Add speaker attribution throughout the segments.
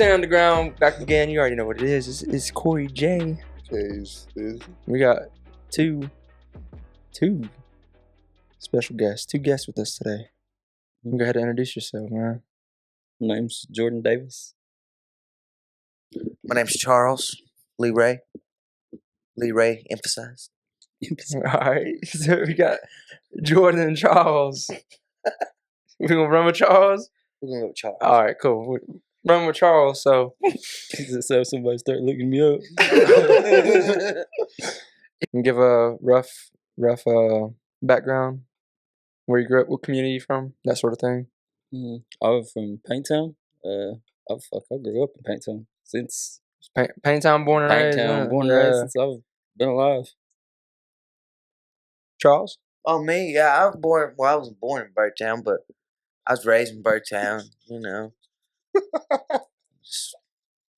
Speaker 1: Stay on the ground back again. You already know what it is. It's Corey J. We got two special guests. 2 guests with us today. Go ahead and introduce yourself, man.
Speaker 2: My name's Jordan Davis.
Speaker 3: My name's Charles Lee Ray. Lee Ray emphasized.
Speaker 1: All right. So we got Jordan and Charles. We gonna run with Charles?
Speaker 3: We're gonna go with Charles.
Speaker 1: All right, cool. Run with Charles. So
Speaker 2: So somebody start looking me up.
Speaker 1: you can give a rough background. Where you grew up, what community you from, that sort of thing.
Speaker 2: I was from Painttown. I grew up in Painttown since
Speaker 1: Painttown, born and raised.
Speaker 2: Raised since I've been alive.
Speaker 1: Charles?
Speaker 3: Oh, me? Yeah, I was born. Well, I wasn't born in Birdtown, but I was raised in Birdtown. You know, just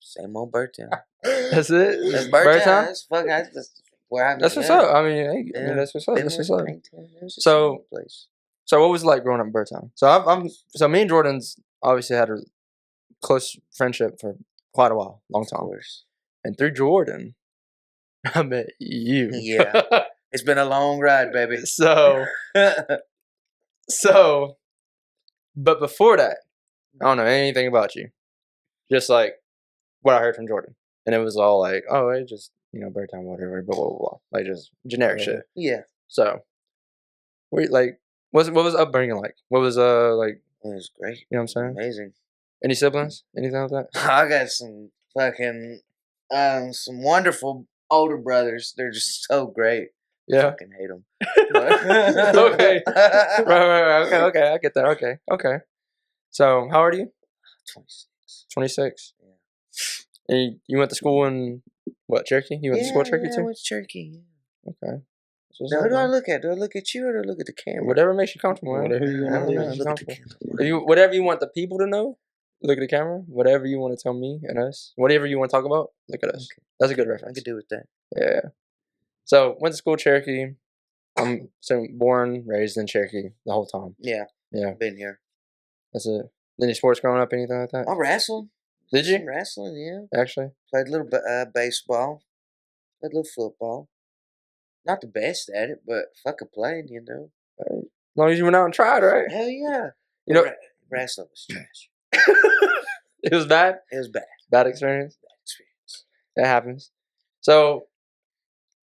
Speaker 3: same old Birdtown.
Speaker 1: That's it.
Speaker 3: That's Birdtown. That's fucking. That's where I.
Speaker 1: That's what's up. I mean, that's what's up. That's what's up. So what was it like growing up in Birdtown? So me and Jordan's obviously had a close friendship for quite a while, long time. And through Jordan, I met you.
Speaker 3: Yeah, it's been a long ride, baby.
Speaker 1: But before that, I don't know anything about you. Just like what I heard from Jordan, and it was all like, oh, it just Birdtown, whatever, blah blah blah, like just generic shit.
Speaker 3: Yeah.
Speaker 1: So, what was upbringing like? What was like?
Speaker 3: It was great.
Speaker 1: You know what I'm saying?
Speaker 3: Amazing.
Speaker 1: Any siblings? Anything like that?
Speaker 3: I got some fucking some wonderful older brothers. They're just so great.
Speaker 1: Yeah.
Speaker 3: I fucking hate them.
Speaker 1: Okay. Right. Okay. I get that. Okay. So, how old are you?
Speaker 3: 26.
Speaker 1: 26.
Speaker 3: Yeah.
Speaker 1: And you went to school in what, Cherokee? You went to school at Cherokee too?
Speaker 3: I went to Cherokee. Yeah.
Speaker 1: Okay.
Speaker 3: Now, who do I look at? Do I look at you or do I look at the camera?
Speaker 1: Whatever makes you comfortable.
Speaker 2: Whatever you want to do.
Speaker 3: Look at the camera.
Speaker 1: Whatever you want the people to know, look at the camera. Whatever you want to tell me and us, whatever you want to talk about, look at us. Okay. That's a good reference.
Speaker 3: I could do with that.
Speaker 1: Yeah. So went to school Cherokee. I'm born, raised in Cherokee the whole time.
Speaker 3: Yeah.
Speaker 1: Yeah.
Speaker 3: Been here.
Speaker 1: That's it. Any sports growing up? Anything like that?
Speaker 3: I wrestled.
Speaker 1: Did you?
Speaker 3: Wrestling, yeah.
Speaker 1: Actually.
Speaker 3: Played a little baseball. Played a little football. Not the best at it, but fucking playing,
Speaker 1: Right. As long as you went out and tried, right?
Speaker 3: Hell yeah. Wrestling was trash.
Speaker 1: It was bad?
Speaker 3: It was bad.
Speaker 1: Bad experience? Bad experience. It happens. So,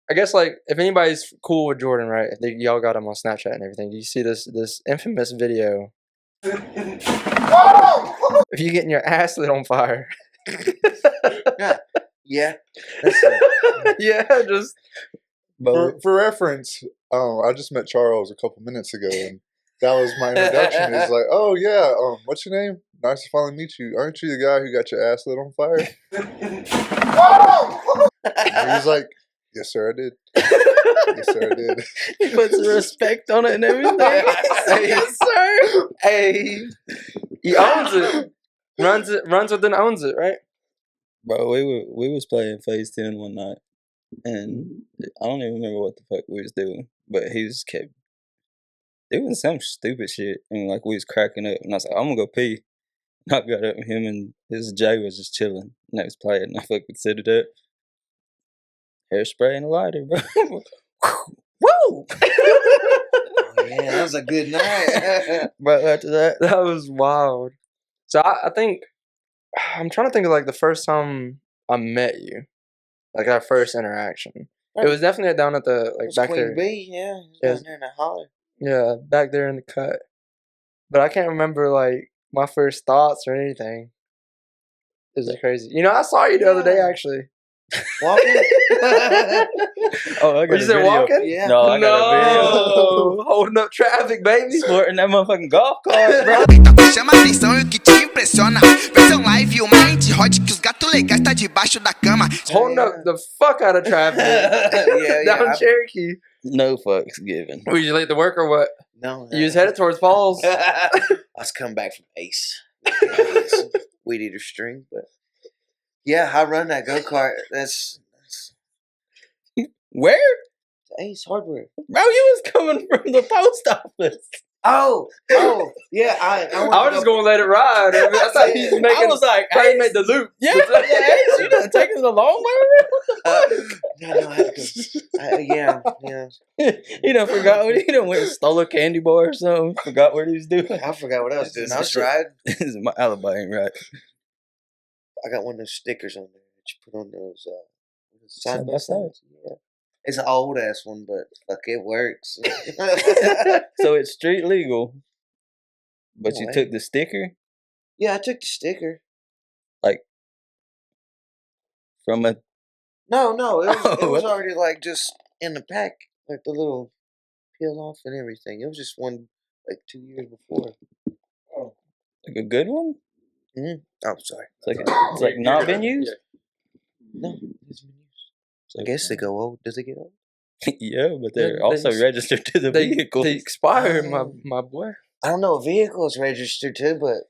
Speaker 1: I guess, like, if anybody's cool with Jordan, right, y'all got him on Snapchat and everything, you see this infamous video. If you're getting your ass lit on fire.
Speaker 3: Yeah.
Speaker 1: Yeah, just...
Speaker 4: For reference, I just met Charles a couple minutes ago, and that was my introduction. He's like, "Oh yeah, what's your name? Nice to finally meet you. Aren't you the guy who got your ass lit on fire?" And he's like, "Yes, sir, I did. Yes, sir, I did."
Speaker 1: He puts respect on it and everything. Yes, sir. Hey, he owns it. Runs with and owns it, right?
Speaker 2: Bro, we was playing Phase 10 one night. And I don't even remember what the fuck we was doing, but he just kept doing some stupid shit, and like we was cracking up, and I was like, I'm gonna go pee. And I got up, and him and his Jay was just chilling next play, and I fucking set it up. Hairspray and a lighter, bro.
Speaker 1: Woo!
Speaker 3: Yeah, that was a good night.
Speaker 1: But after that was wild. So I think I'm trying to think of like the first time I met you. Like our first interaction. It was definitely down at the back
Speaker 3: Queen
Speaker 1: there.
Speaker 3: Bee, yeah. Down there in the holler.
Speaker 1: Yeah, back there in the cut. But I can't remember like my first thoughts or anything. It was crazy. I saw you the other day actually.
Speaker 3: Walking?
Speaker 2: Oh, I got
Speaker 1: you said walking?
Speaker 3: Yeah.
Speaker 2: No, I got a video.
Speaker 1: Holding up traffic, baby.
Speaker 2: Sporting that motherfucking golf cart, bro.
Speaker 5: Chama atenção e o que te impressiona. Versão live, uma mente hot que os gatos legais tá debaixo da cama.
Speaker 1: Holding up the fuck out of traffic. Down Cherokee.
Speaker 2: No fucks given.
Speaker 1: Were you late to work or what?
Speaker 3: No.
Speaker 1: You was headed towards Falls.
Speaker 3: I was coming back from Ace. Weed eater string, but yeah, I run that go-kart. That's
Speaker 2: Where?
Speaker 3: Ace Hardware.
Speaker 2: Bro, you was coming from the post office.
Speaker 3: Oh, yeah. I
Speaker 1: was just gonna let it ride. I thought he was making.
Speaker 2: I was like,
Speaker 1: I made the loop.
Speaker 2: yeah, you done taking the long way?
Speaker 3: No, I had to go. Yeah.
Speaker 2: You done forgot what he done went and stole a candy bar or something. Forgot what he was doing.
Speaker 3: I forgot what I was doing. I was riding.
Speaker 2: My alibi ain't right.
Speaker 3: I got one of those stickers on there that you put on those
Speaker 2: Side by side.
Speaker 3: Yeah. It's an old ass one, but fuck, it works.
Speaker 2: So it's street legal, but you
Speaker 3: No way.
Speaker 2: took the sticker
Speaker 3: Yeah, I took the sticker.
Speaker 2: from a.
Speaker 3: No, it was
Speaker 2: Oh,
Speaker 3: already like just in the pack, like the little peel off and everything. It was just one like 2 years before.
Speaker 2: like a good one.
Speaker 3: Oh, sorry.
Speaker 2: It's like not been used.
Speaker 3: No, it's been used. I guess they go old. Does it get old?
Speaker 2: Yeah, but they're
Speaker 1: They
Speaker 2: also
Speaker 1: just-
Speaker 2: registered to the vehicle.
Speaker 1: They expired, my boy.
Speaker 3: I don't know. A vehicle is registered too, but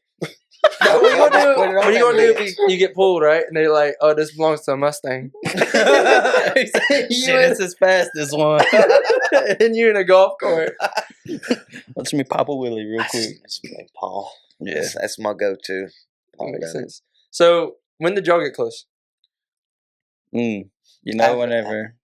Speaker 1: What are you gonna do?
Speaker 3: Put it on
Speaker 1: What are you
Speaker 3: that
Speaker 1: gonna do
Speaker 3: bitch.
Speaker 1: if you get pulled, right? And they're like, "Oh, this belongs to a Mustang."
Speaker 2: Shit, it's his fastest one.
Speaker 1: And you're in a golf cart.
Speaker 2: Watch me pop a wheelie real quick.
Speaker 3: That's like Paul.
Speaker 2: Yeah.
Speaker 3: That's my go-to. Paul
Speaker 1: Makes
Speaker 3: does it.
Speaker 1: sense. So, when did y'all get close?
Speaker 2: You know,
Speaker 3: After-
Speaker 2: whenever.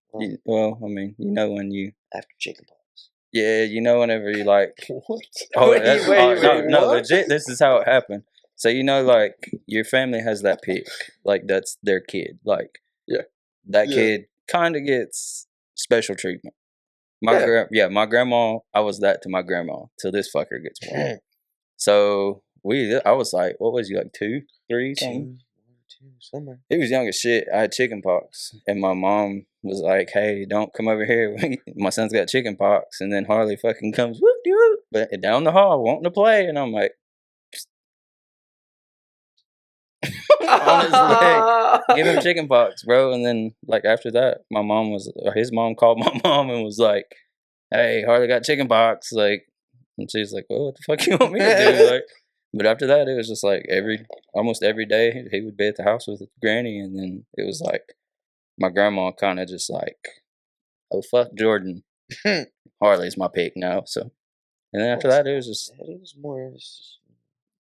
Speaker 3: well,
Speaker 2: You know when you.
Speaker 3: after chicken pox.
Speaker 2: Yeah, you know whenever you like.
Speaker 4: What?
Speaker 2: Oh,
Speaker 1: Wait,
Speaker 2: that's,
Speaker 1: wait,
Speaker 2: no,
Speaker 1: what?
Speaker 2: legit. This is how it happened. So you know, like your family has that pick, like that's their kid. Like,
Speaker 1: Yeah.
Speaker 2: that
Speaker 4: Yeah.
Speaker 2: kid kind of gets special treatment. My grandma. I was that to my grandma till this fucker gets born. So I was like, what was you like 2, 3, something?
Speaker 3: 2, somewhere.
Speaker 2: He was young as shit. I had chicken pox, and my mom was like, "Hey, don't come over here. My son's got chicken pox." And then Harley fucking comes whoop de whoop, but down the hall wanting to play, and I'm like, on his leg, give him chicken pox, bro. And then like after that, his mom called my mom and was like, "Hey, Harley got chicken pox." Like, and she's like, "Well, what the fuck you want me to do?" Like, but after that, it was just like almost every day he would be at the house with Granny, and then it was like my grandma kind of just like, "Oh fuck Jordan, Harley's my pick now." So, and then after that, it was just
Speaker 3: It was more.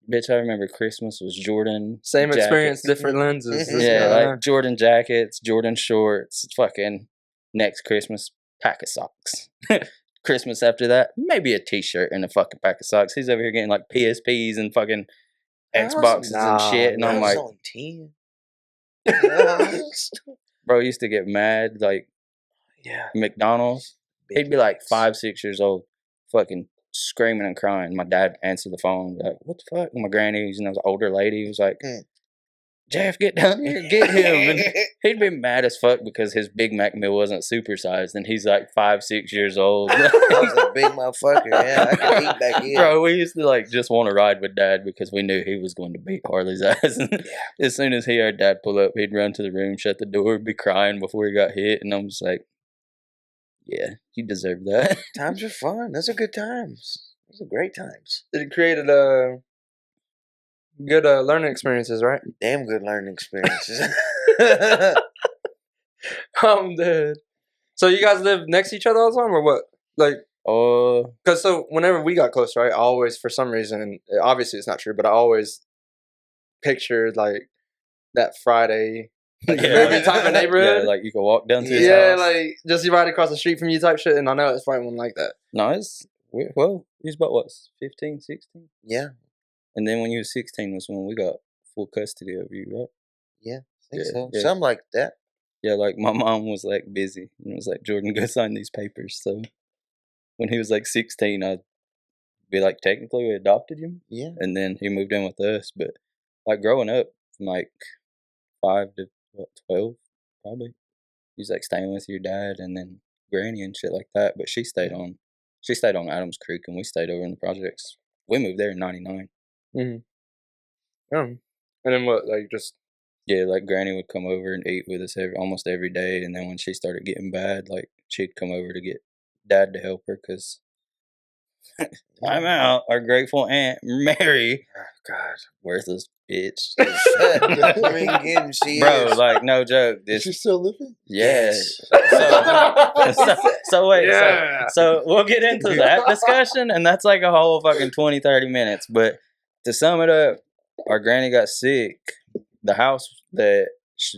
Speaker 2: bitch. I remember Christmas was Jordan.
Speaker 1: Same
Speaker 2: jackets.
Speaker 1: experience, different lenses.
Speaker 2: Yeah, like Jordan jackets, Jordan shorts. Fucking next Christmas, pack of socks. Christmas after that, maybe a t-shirt and a fucking pack of socks. He's over here getting like PSPs and fucking Xboxes and shit, and I'm like,
Speaker 3: only 10.
Speaker 2: bro, used to get mad like
Speaker 3: Yeah.
Speaker 2: McDonald's. He'd be like 5, 6 years old, fucking screaming and crying. My dad answered the phone, like, "What the fuck?" And my granny, you know, was an older lady, was like, "Jeff, get down here, get him." And he'd be mad as fuck because his Big Mac meal wasn't supersized, and he's like 5, 6 years old.
Speaker 3: I was a big motherfucker. Yeah, I could eat back in.
Speaker 2: Bro, we used to like just want to ride with Dad because we knew he was going to beat Harley's ass. And as soon as he heard Dad pull up, he'd run to the room, shut the door, be crying before he got hit, and I'm just like, "Yeah, you deserve that."
Speaker 3: Times are fun. Those are good times. Those are great times.
Speaker 1: It created good learning experiences, right?
Speaker 3: Damn good learning experiences.
Speaker 1: I'm dead. So you guys live next to each other all the time, or what? Like, because so whenever we got close, right? I always, for some reason, obviously it's not true, but I always pictured like that Friday, like movie type of neighborhood.
Speaker 2: Yeah, like you can walk down to his
Speaker 1: Yeah,
Speaker 2: house.
Speaker 1: like just right across the street from you type shit. And I know it's probably one like that.
Speaker 2: No, he's about what, 15, 16?
Speaker 3: Yeah.
Speaker 2: And then when you was 16 was when we got full custody of you, right?
Speaker 3: Yeah. I think
Speaker 2: Yeah,
Speaker 3: so.
Speaker 2: yeah.
Speaker 3: Something like that.
Speaker 2: Yeah, like my mom was like busy and it was like, "Jordan, go sign these papers." So when he was like 16, I'd be like, technically we adopted him.
Speaker 3: Yeah.
Speaker 2: And then he moved in with us. But like growing up from like 5 to 12, probably, he was like staying with your dad and then Granny and shit like that. But she stayed on Adams Creek and we stayed over in the projects. We moved there in 99.
Speaker 1: And then what? Like just
Speaker 2: Yeah, like Granny would come over and eat with us almost every day. And then when she started getting bad, like she'd come over to get Dad to help her because I'm out. Our grateful Aunt Mary
Speaker 3: God,
Speaker 2: worthless bitch.
Speaker 3: I mean, again, she
Speaker 2: Bro,
Speaker 3: is.
Speaker 2: like, no joke.
Speaker 4: Is she still living?
Speaker 2: Yes.
Speaker 3: Yes.
Speaker 2: So wait,
Speaker 1: Yeah.
Speaker 2: so we'll get into that discussion, and that's like a whole fucking 20, 30 minutes. But to sum it up, our granny got sick. The house that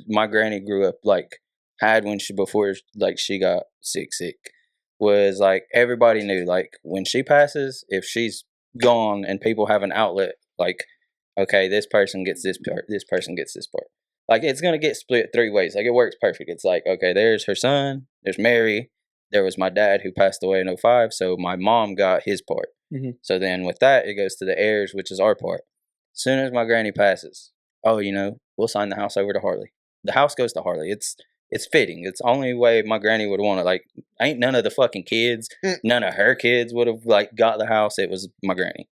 Speaker 2: my granny grew up, like, had when before she got sick, was like, everybody knew, like, when she passes, if she's gone and people have an outlet, like, okay, this person gets this part, this person gets this part. Like, it's going to get split 3 ways. Like, it works perfect. It's like, okay, there's her son, there's Mary, there was my dad who passed away in 2005, so my mom got his part.
Speaker 1: Mm-hmm.
Speaker 2: So then with that, it goes to the heirs, which is our part. As soon as my granny passes, we'll sign the house over to Harley. The house goes to Harley. It's fitting. It's the only way my granny would want it. Like, ain't none of the fucking kids, none of her kids would have, like, got the house. It was my granny.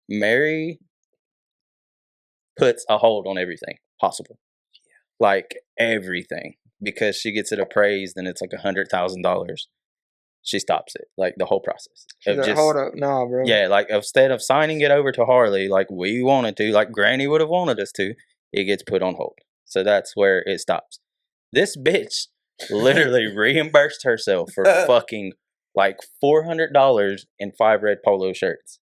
Speaker 2: Mary puts a hold on everything possible. Like, everything. Because she gets it appraised and it's like $100,000. She stops it. Like, the whole process.
Speaker 1: Hold up. Nah, bro.
Speaker 2: Yeah, like, instead of signing it over to Harley like we wanted to, like Granny would have wanted us to, it gets put on hold. So that's where it stops. This bitch literally reimbursed herself for fucking like $400 in 5 red polo shirts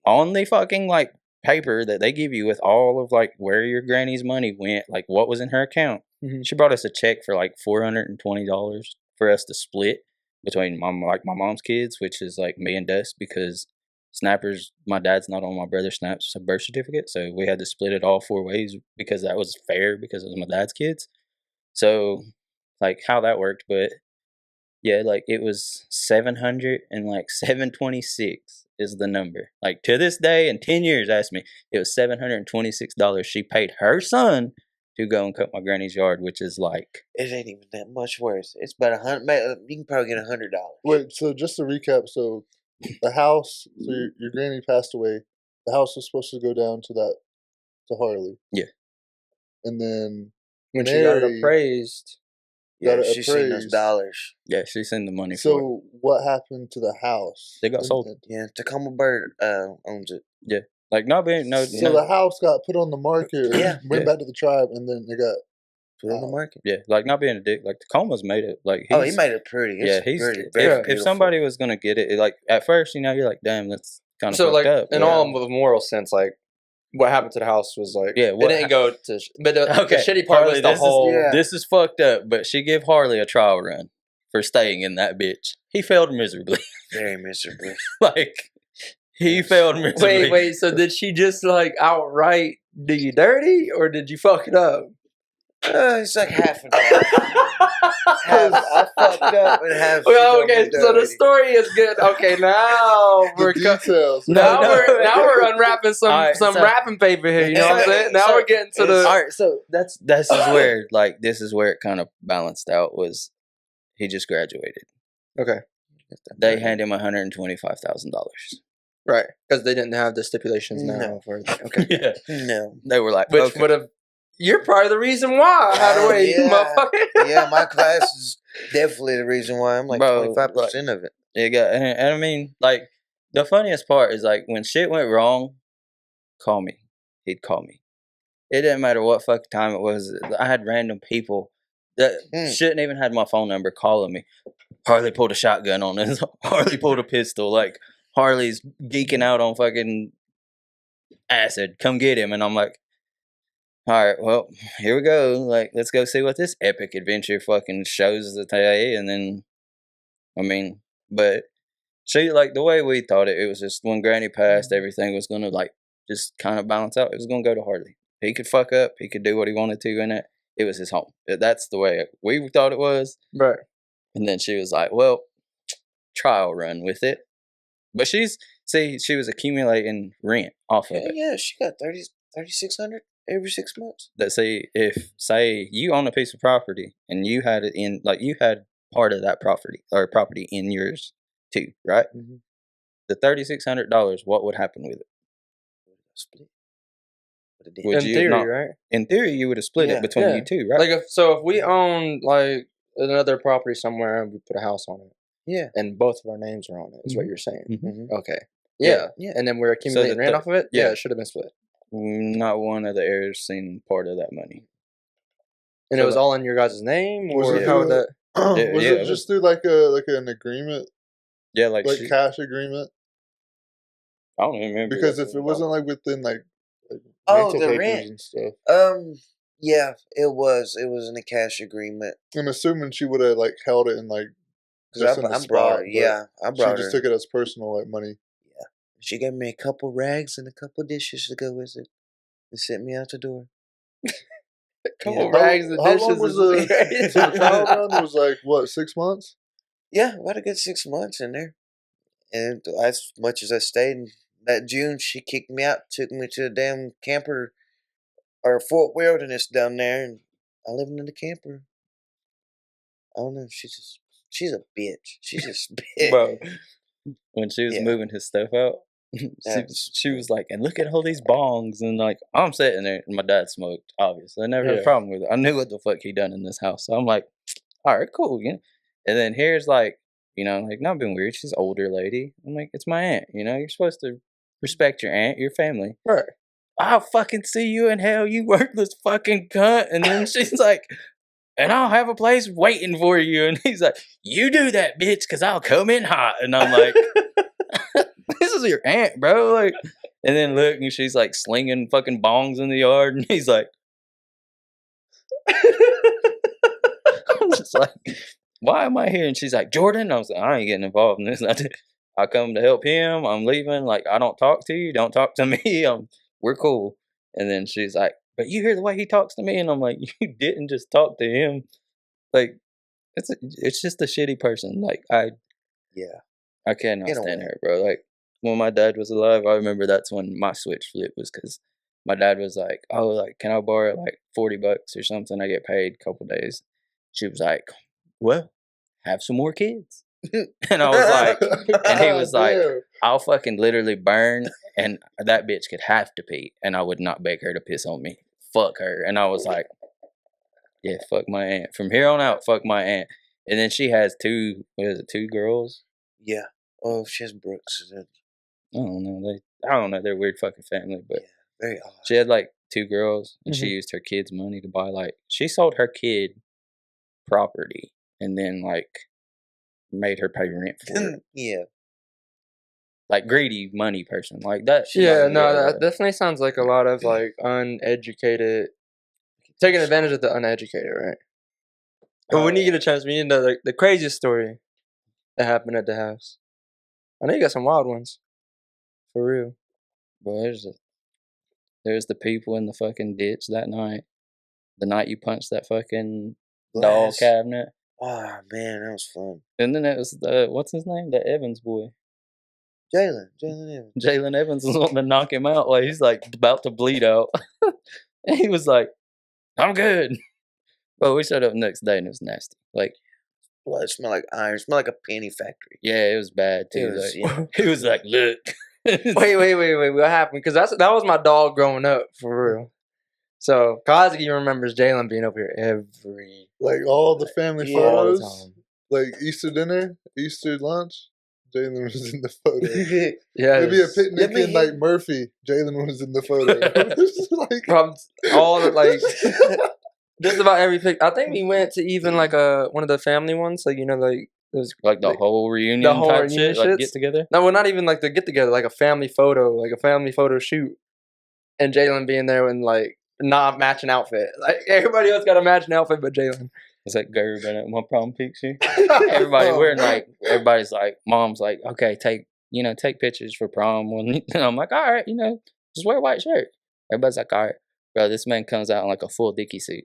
Speaker 2: on the fucking like paper that they give you with all of like where your granny's money went, like what was in her account.
Speaker 1: Mm-hmm.
Speaker 2: She brought us a check for like $420 for us to split between my mom's kids, which is like me and Dust, because Snappers, my dad's not on my brother's Snaps birth certificate, so we had to split it all 4 ways because that was fair because it was my dad's kids. So like how that worked, but yeah, like it was 700 and like 726 is the number. Like to this day, in 10 years, ask me, it was $726 she paid her son to go and cut my granny's yard, which is like,
Speaker 3: it ain't even that much worse. It's about $100. You can probably get $100.
Speaker 4: Wait, so just to recap, so the house, so your granny passed away. The house was supposed to go down to Harley.
Speaker 2: Yeah.
Speaker 4: And then
Speaker 1: when she got it appraised,
Speaker 3: She's seen those dollars.
Speaker 2: Yeah, she sent the money for it.
Speaker 4: So what happened to the house?
Speaker 2: They got sold.
Speaker 3: Yeah, Tacoma Bird owns it.
Speaker 2: Yeah. Like not being
Speaker 4: So the house got put on the market, went back to the tribe, and then it got
Speaker 3: put on the market.
Speaker 2: Yeah, like not being a dick. Like Tacoma's made it. Like
Speaker 3: he made it pretty. It's
Speaker 2: he's
Speaker 3: pretty,
Speaker 2: if somebody was gonna get it, like at first, you're like, damn, that's kind of
Speaker 1: so like
Speaker 2: up.
Speaker 1: in all of the moral sense, like what happened to the house was like it didn't go to. But the shitty part
Speaker 2: Harley,
Speaker 1: was the whole.
Speaker 2: This is fucked up. But she gave Harley a trial run for staying in that bitch. He failed miserably.
Speaker 3: Very miserably.
Speaker 2: Like. He failed miserably.
Speaker 1: Wait. So did she just like outright do you dirty, or did you fuck it up?
Speaker 3: It's like half and half. I fucked up and half.
Speaker 1: Well, okay. So the story is good. Okay, now we're
Speaker 4: details.
Speaker 1: now we're unwrapping some wrapping paper here. You know what I'm saying? Now we're getting to the.
Speaker 2: All right. So this is where it kind of balanced out. Was he just graduated?
Speaker 1: Okay.
Speaker 2: They handed him $125,000.
Speaker 1: Right, because they didn't have the stipulations now.
Speaker 3: No.
Speaker 1: Okay.
Speaker 2: Yeah.
Speaker 3: No.
Speaker 2: They were like,
Speaker 1: which would have. You're part of the reason why. How do we, motherfucker?
Speaker 3: Yeah, my class is definitely the reason why. I'm like 25% of it.
Speaker 2: Yeah, and I mean, like the funniest part is like when shit went wrong, call me. He'd call me. It didn't matter what fucking time it was. I had random people that shouldn't even had my phone number calling me. Harley pulled a shotgun on us. Harley pulled a pistol. Like. Harley's geeking out on fucking acid. Come get him. And I'm like, all right, well, here we go. Like, let's go see what this epic adventure fucking shows us today. And then, I mean, but she, like, the way we thought it was just when Granny passed, everything was going to, like, just kind of balance out. It was going to go to Harley. He could fuck up. He could do what he wanted to in it. It was his home. That's the way we thought it was.
Speaker 1: Right.
Speaker 2: And then she was like, well, trial run with it. But she was accumulating rent off of it.
Speaker 3: Yeah, she got $3,600 every 6 months.
Speaker 2: That say you own a piece of property and you had it in, like you had part of that property in yours too, right? Mm-hmm. The $3,600, what would happen with it?
Speaker 3: Split.
Speaker 2: In
Speaker 1: theory, right?
Speaker 2: In theory, you would have split it between you two, right?
Speaker 1: Like if we own like another property somewhere and we put a house on it.
Speaker 3: Yeah.
Speaker 1: And both of our names are on it, is what you're saying.
Speaker 2: Mm-hmm.
Speaker 1: Okay. Yeah.
Speaker 3: Yeah.
Speaker 1: And then we're accumulating rent off of it.
Speaker 2: yeah.
Speaker 1: Yeah, it should have been split.
Speaker 2: Not one of the heirs seen part of that money.
Speaker 1: And
Speaker 2: So
Speaker 1: it was all in your guys' name,
Speaker 4: Was
Speaker 1: or
Speaker 4: it
Speaker 1: how would that?
Speaker 4: was
Speaker 2: yeah,
Speaker 4: it just through like an agreement,
Speaker 2: Yeah, like
Speaker 4: cash agreement?
Speaker 2: I don't even remember.
Speaker 4: Because if it wasn't like within like
Speaker 3: Oh,
Speaker 4: rental
Speaker 3: the
Speaker 4: papers
Speaker 3: rent.
Speaker 4: and stuff,
Speaker 3: Yeah, it was in a cash agreement.
Speaker 4: I'm assuming she would have like held it in like
Speaker 3: Because
Speaker 4: just in the
Speaker 3: I
Speaker 4: spot.
Speaker 3: brought her.
Speaker 4: but
Speaker 3: Yeah, I
Speaker 4: she
Speaker 3: brought
Speaker 4: just
Speaker 3: her.
Speaker 4: took it as personal like money.
Speaker 3: She gave me a couple rags and a couple dishes to go with it, and sent me out the door.
Speaker 1: Couple rags and
Speaker 4: How
Speaker 1: dishes.
Speaker 4: long was
Speaker 1: is
Speaker 4: the trial run? Was like what, 6 months?
Speaker 3: Yeah, about a good 6 months in there. And as much as I stayed, in that June, she kicked me out, took me to a damn camper, or Fort Wilderness down there, and I living in the camper. I don't know, she's a bitch. She's just a bitch.
Speaker 2: Bro, when she was moving his stuff out, she was like, and look at all these bongs, and like I'm sitting there, and my dad smoked. Obviously, I never had a problem with it. I knew what the fuck he done in this house, so I'm like, all right, cool, yeah. And then here's like, like not being weird. She's an older lady. I'm like, it's my aunt. You're supposed to respect your aunt, your family.
Speaker 1: Right.
Speaker 2: I'll fucking see you in hell, you worthless fucking cunt. And then she's like, and I'll have a place waiting for you. And he's like, you do that, bitch, because I'll come in hot. And I'm like, this is your aunt, bro. Like, and then look, and she's like slinging fucking bongs in the yard. And he's like, I'm just like, why am I here? And she's like, Jordan. I was like, I ain't getting involved in this. I come to help him. I'm leaving. Like, I don't talk to you. Don't talk to me. We're cool. And then she's like, but you hear the way he talks to me? And I'm like, you didn't just talk to him. Like, it's just a shitty person. Like, I cannot stand her, bro. Like, when my dad was alive, I remember that's when my switch flipped, was because my dad was like, oh, like, can I borrow like $40 or something? I get paid a couple days. She was like, well, have some more kids. And I was like, and he was like, I'll fucking literally burn, and that bitch could have to pee, and I would not beg her to piss on me. Fuck her. And I was like, yeah, fuck my aunt. From here on out, fuck my aunt. And then she has two girls?
Speaker 3: Yeah. Oh, she has Brooks.
Speaker 2: I don't know. They're a weird fucking family, but
Speaker 3: very odd.
Speaker 2: She had like 2 girls, and she used her kids' money to buy she sold her kid property, and then like made her pay rent for it.
Speaker 3: Yeah.
Speaker 2: Like greedy money person, like that.
Speaker 1: Yeah, no, that definitely sounds like a lot of like uneducated, taking advantage of the uneducated, right? But when you get a chance, we need to know the craziest story that happened at the house. I know you got some wild ones, for real.
Speaker 2: But there's the people in the fucking ditch that night. The night you punched that fucking doll cabinet.
Speaker 3: Oh man, that was fun.
Speaker 2: And then it was what's his name? The Evans boy.
Speaker 3: Jalen Evans.
Speaker 2: Jalen Evans was wanting to knock him out while he's like about to bleed out. And he was like, I'm good. But we showed up the next day and it was nasty. Like,
Speaker 3: blood smelled like iron. It smelled like a penny factory.
Speaker 2: Yeah, it was bad too. He was like, look.
Speaker 1: Wait. What happened? Because that was my dog growing up, for real. So Kozzy remembers Jalen being over here
Speaker 4: like all the family photos, like Easter dinner, Easter lunch. Jalen was in the photo.
Speaker 1: Yeah,
Speaker 4: maybe a picnic in like Murphy. Jalen was in the photo.
Speaker 1: Like, from all the like, just about every pic. I think we went to even like one of the family ones, like like it was
Speaker 2: like the whole reunion, type shit, like get together.
Speaker 1: No, well, not even like the get together, like a family photo shoot, and Jalen being there in like not matching outfit. Like everybody else got a matching outfit, but Jalen.
Speaker 2: It's like Gerb at my prom picture. Everybody wearing everybody's like, mom's like, okay, take pictures for prom. And I'm like, all right, just wear a white shirt. Everybody's like, all right, bro. This man comes out in like a full Dickie suit,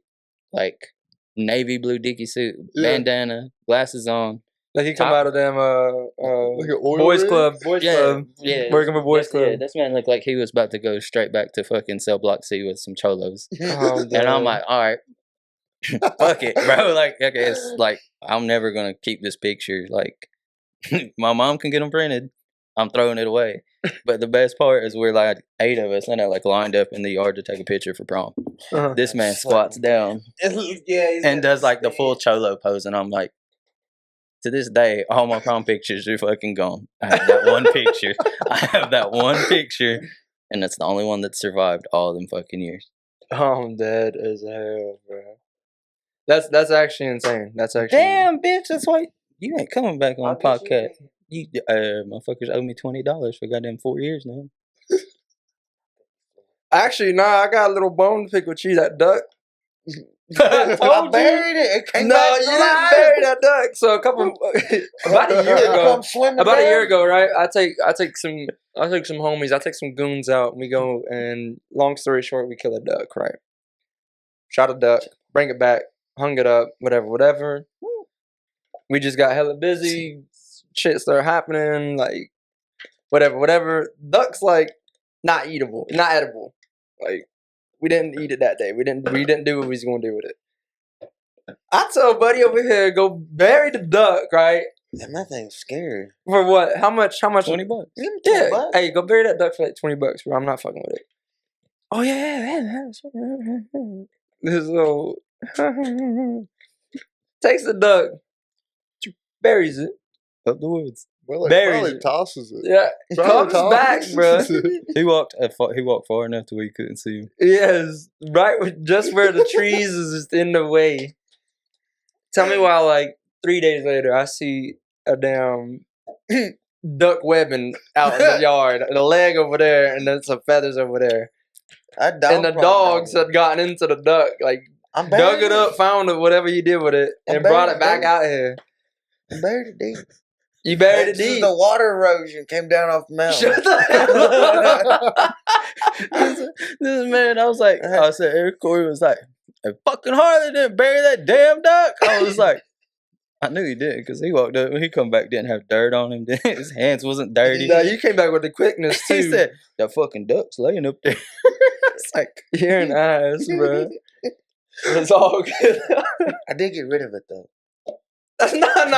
Speaker 2: like navy blue Dickie suit, bandana, glasses on.
Speaker 1: Like he come out of them like an boys club,
Speaker 2: yeah,
Speaker 1: working for boys club.
Speaker 2: Yeah, this man looked like he was about to go straight back to fucking cell block C with some cholos. And I'm like, all right. Fuck it, bro. Like, okay, it's like I'm never gonna keep this picture. Like, my mom can get them printed. I'm throwing it away. But the best part is we're like 8 of us and like lined up in the yard to take a picture for prom. This man squats down, and does like the full cholo pose, and I'm like, to this day, all my prom pictures are fucking gone. I have that one picture. And that's the only one that survived all them fucking years.
Speaker 1: I'm dead as hell, bro. That's actually insane. That's actually
Speaker 2: damn, bitch. That's why you ain't coming back on the podcast. You motherfuckers owe me $20 for goddamn 4 years now.
Speaker 1: Actually, nah, I got a little bone to pick with you. That duck.
Speaker 3: I buried it. It came back
Speaker 1: You
Speaker 3: to
Speaker 1: didn't
Speaker 3: life.
Speaker 1: bury that duck. So about a year ago, right? I take some homies. I take some goons out, and we go. And long story short, we kill a duck. Right? Shot a duck, bring it back, hung it up, whatever. We just got hella busy. Shit started happening. Like whatever. Duck's like not eatable, not edible. Like. We didn't eat it that day. We didn't do what we was gonna do with it. I told buddy over here, go bury the duck, right?
Speaker 3: Man, that thing's scary.
Speaker 1: For what? How much?
Speaker 2: $20.
Speaker 1: Yeah. $20. Hey, go bury that duck for like $20, bro. I'm not fucking with it. Oh yeah. This little takes the duck, buries it
Speaker 2: up the woods.
Speaker 4: Well,
Speaker 1: probably
Speaker 4: tosses it.
Speaker 1: Yeah, comes back, bro.
Speaker 2: He walked far enough to where you couldn't see him.
Speaker 1: Yes, right, just where the trees is just in the way. Tell me why, like 3 days later, I see a damn duck webbing out in the yard, the leg over there, and then some feathers over there. And the dogs had gotten into the duck, like dug it up, found it, whatever he did with it, and brought it back out here.
Speaker 3: I buried it deep.
Speaker 1: You buried it deep.
Speaker 3: The water erosion came down off the mountain.
Speaker 1: Shut the hell up.
Speaker 2: This man, I said, Eric Corey was like, hey, fucking Harley didn't bury that damn duck. I was like, I knew he did because he walked up when he come back, didn't have dirt on him. His hands wasn't dirty.
Speaker 1: No, you came back with the quickness too.
Speaker 2: He said, that fucking duck's laying up there. It's like,
Speaker 1: you're an ass, bro. It's all good.
Speaker 3: I did get rid of it though.
Speaker 1: No.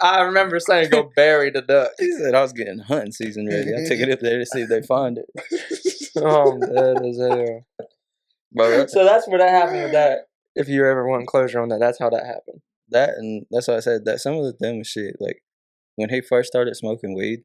Speaker 1: I remember saying go bury the duck.
Speaker 2: He said I was getting hunting season ready. I took it up there to see if they find it.
Speaker 1: Oh, I'm dead as hell. Bro, so that's where that happened with that. If you ever want closure on that, that's how that happened.
Speaker 2: That, and that's why I said that some of the dumbest shit, like when he first started smoking weed,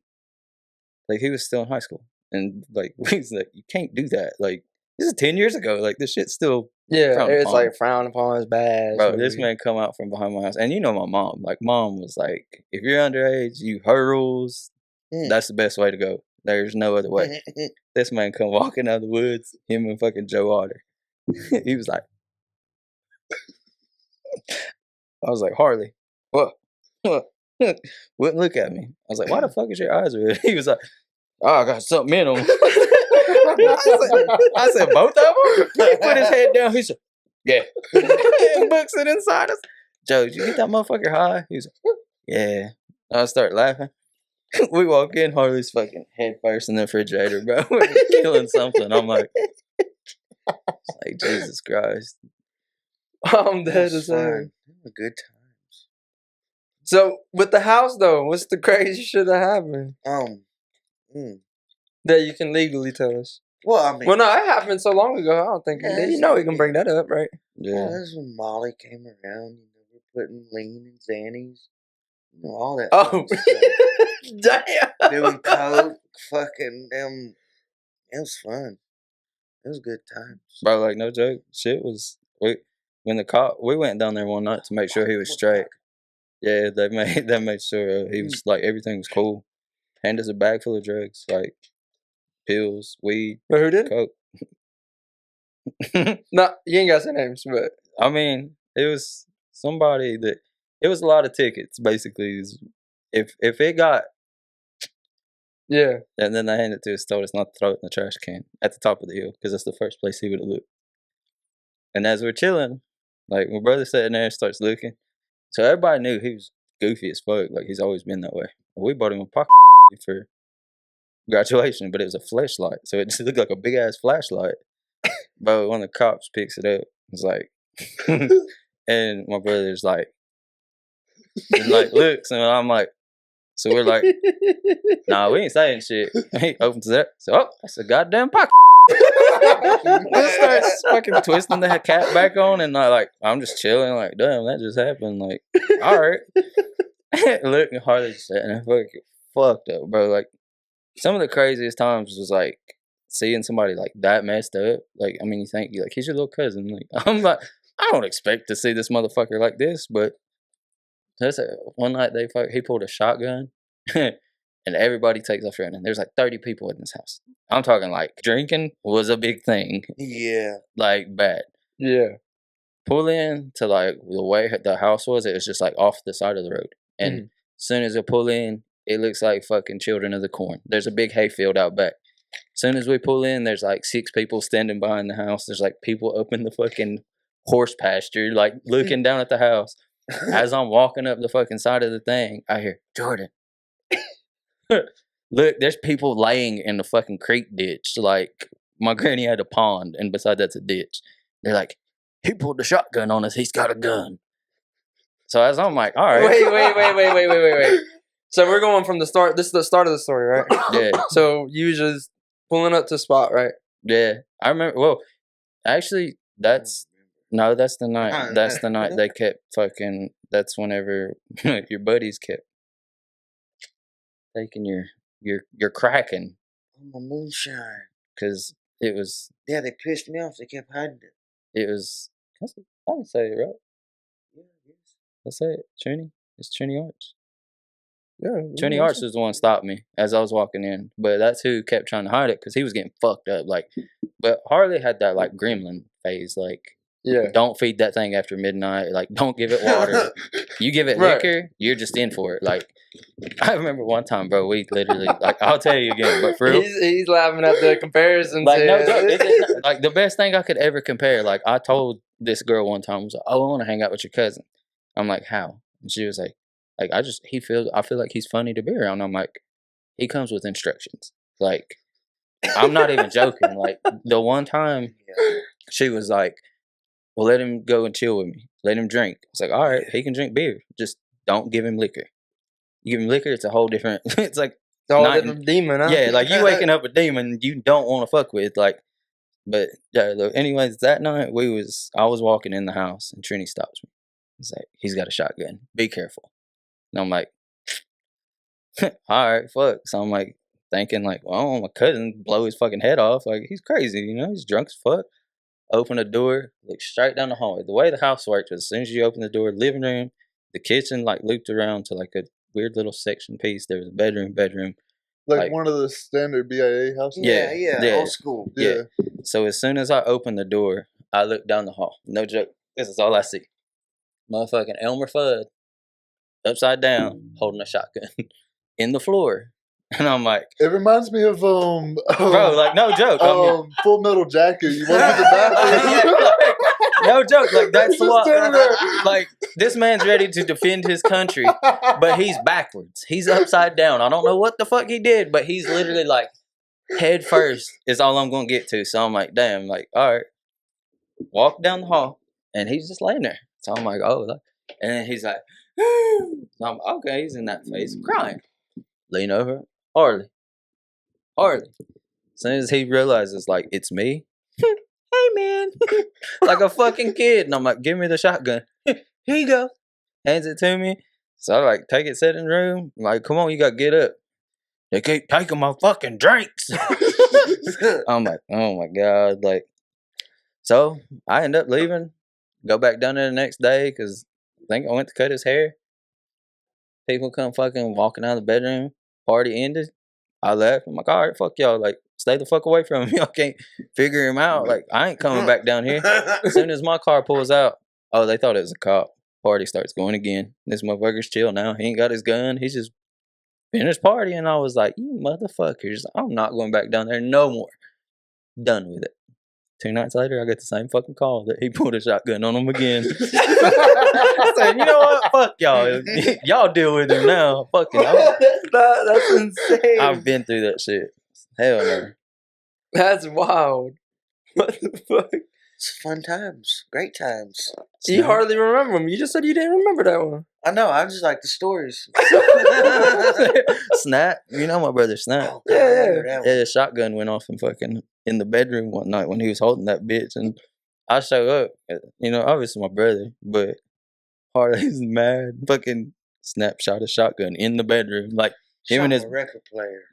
Speaker 2: like he was still in high school. And like we was like, you can't do that. Like this is 10 years ago. Like this shit's still
Speaker 1: it's like frowned upon, it's bad.
Speaker 2: Bro, this man come out from behind my house. And you know my mom. Like mom was like, if you're underage, you hurdles. That's the best way to go. There's no other way. This man come walking out of the woods, him and fucking Joe Otter. He was like, I was like, Harley, what? Wouldn't look at me. I was like, why the fuck is your eyes red? He was like, oh, I got something in them. I said, both of them? He put his head down. He said, yeah. And books it inside us. Joe, did you get that motherfucker high? He was like, yeah. I start laughing. We walk in, Harley's fucking head first in the refrigerator, bro. We're killing something. I'm like, Jesus Christ.
Speaker 1: I'm dead as hell.
Speaker 3: Good times.
Speaker 1: So with the house though, what's the crazy shit that happened? That you can legally tell us.
Speaker 3: Well, I mean,
Speaker 1: no, it happened so long ago. I don't think you know we can bring that up, right?
Speaker 3: Yeah, that's when Molly came around. You know, we're putting lean and Xannies, you know, all that.
Speaker 1: Oh, damn!
Speaker 3: Doing coke, fucking them. It was fun. It was good times,
Speaker 2: bro. Like no joke, shit was we went down there one night to make sure he was straight. Yeah, they made sure he was like everything was cool. Handed us a bag full of drugs, like pills, weed.
Speaker 1: But who did?
Speaker 2: Coke.
Speaker 1: No, you ain't got to say names, but
Speaker 2: I mean, it was somebody that it was a lot of tickets. Basically, if it got
Speaker 1: yeah,
Speaker 2: and then they handed it to us, told us not to throw it in the trash can at the top of the hill because that's the first place he would have looked. And as we're chilling, like my brother sitting there and starts looking, so everybody knew he was goofy as fuck. Like he's always been that way. We bought him a pocket for graduation, but it was a flashlight, so it just looked like a big ass flashlight. But one of the cops picks it up, it's like, and my brother's like looks, and I'm like, so we're like, nah, we ain't saying shit. He opens it up, so that's a goddamn pocket. I starts fucking twisting the cap back on, and I'm just chilling, like, damn, that just happened. Like, all right. Look, Harley's sitting there fucking fucked up, bro. Like, some of the craziest times was like seeing somebody like that messed up. Like, I mean, you think like he's your little cousin. Like, I'm like, I don't expect to see this motherfucker like this, but that's one night he pulled a shotgun. And everybody takes off running. There's like 30 people in this house. I'm talking like drinking was a big thing.
Speaker 3: Yeah.
Speaker 2: Like bad.
Speaker 1: Yeah.
Speaker 2: Pull in to like the way the house was, it was just like off the side of the road. And as soon as we pull in, it looks like fucking Children of the Corn. There's a big hayfield out back. As soon as we pull in, there's like 6 people standing behind the house. There's like people up in the fucking horse pasture, like looking down at the house. As I'm walking up the fucking side of the thing, I hear, Jordan. Look, there's people laying in the fucking creek ditch. Like, my granny had a pond, and beside that's a ditch. They're like, he pulled the shotgun on us. He's got a gun. So as I'm like, all right.
Speaker 1: Wait. So we're going from the start. This is the start of the story, right?
Speaker 2: Yeah.
Speaker 1: So you just pulling up to spot, right?
Speaker 2: Yeah. I remember. Well, actually, that's the night. That's the night they kept fucking. That's whenever your buddies kept taking your cracking.
Speaker 3: My moonshine.
Speaker 2: Because it was.
Speaker 3: Yeah, they pissed me off. They kept hiding it.
Speaker 2: It was. I can say it, right?
Speaker 3: Yeah, I guess.
Speaker 2: Let's say it. Trini. It's Trini Arts.
Speaker 1: Yeah.
Speaker 2: Trini Arts was the one that stopped me as I was walking in. But that's who kept trying to hide it because he was getting fucked up. Like, but Harley had that like gremlin phase. Like,
Speaker 1: yeah,
Speaker 2: don't feed that thing after midnight. Like, don't give it water. You give it liquor, you're just in for it. Like, I remember one time, bro, we literally, like, I'll tell you again, but for real.
Speaker 1: He's laughing at the comparison.
Speaker 2: Like, no joke. Like, the best thing I could ever compare, like, I told this girl one time, I was like, oh, I want to hang out with your cousin. I'm like, how? And she was like, I feel like he's funny to be around. I'm like, he comes with instructions. Like, I'm not even joking. Like, the one time she was like, well, let him go and chill with me. Let him drink. It's like, all right, he can drink beer. Just don't give him liquor. You give him liquor, it's a whole different. It's like
Speaker 1: a whole different demon, huh?
Speaker 2: Yeah, like you waking up a demon you don't want to fuck with. Like, but yeah. Look, anyways, that night I was walking in the house and Trini stops me. He's like, he's got a shotgun. Be careful. And I'm like, all right, fuck. So I'm like thinking like, well, I don't want my cousin blow his fucking head off. Like, he's crazy, you know? He's drunk as fuck. Open the door, look straight down the hallway. The way the house works was as soon as you open the door, living room, the kitchen like looped around to like a weird little section piece. There was a bedroom.
Speaker 4: Like one of the standard BIA houses?
Speaker 3: Yeah. Old school.
Speaker 2: Yeah. So as soon as I opened the door, I looked down the hall. No joke. This is all I see. Motherfucking Elmer Fudd, upside down, holding a shotgun in the floor. And I'm like,
Speaker 4: it reminds me of
Speaker 2: bro, like no joke.
Speaker 4: Full Metal Jacket. You want to the bathroom?
Speaker 2: No joke. Like that's what. Like this man's ready to defend his country, but he's backwards. He's upside down. I don't know what the fuck he did, but he's literally like head first is all I'm gonna get to. So I'm like, damn. Like, all right. Walk down the hall, and he's just laying there. So I'm like, oh, and then he's like, so I'm okay. He's in that phase, crying. Lean over. Harley. As soon as he realizes, like, it's me, hey, man, like a fucking kid. And I'm like, give me the shotgun. Here you go. Hands it to me. So I, like, take it, sit in the room. I'm like, come on, you got to get up. They keep taking my fucking drinks. I'm like, oh, my God. Like, so I end up leaving. Go back down there the next day because I think I went to cut his hair. People come fucking walking out of the bedroom. Party ended. I left. I'm like, all right, fuck y'all. Like, stay the fuck away from him. Y'all can't figure him out. Like, I ain't coming back down here. As soon as my car pulls out, oh, they thought it was a cop. Party starts going again. This motherfucker's chill now. He ain't got his gun. He's just finished partying. I was like, you motherfuckers. I'm not going back down there no more. Done with it. 2 nights later, I got the same fucking call that he pulled a shotgun on him again. I said, you know what? Fuck y'all. Y'all deal with him now. Fucking
Speaker 1: That's insane.
Speaker 2: I've been through that shit. Hell no.
Speaker 1: That's wild. What the fuck?
Speaker 3: It's fun times. Great times.
Speaker 1: You hardly remember them. You just said you didn't remember that one.
Speaker 3: I know. I just like the stories.
Speaker 2: Snap. You know my brother Snap.
Speaker 3: Oh, God, I remember that one.
Speaker 2: Yeah, a shotgun went off in the bedroom one night when he was holding that bitch, and I show up. You know, obviously my brother, but Harley's mad. Fucking Snap shot a shotgun in the bedroom, like him and his
Speaker 3: record player.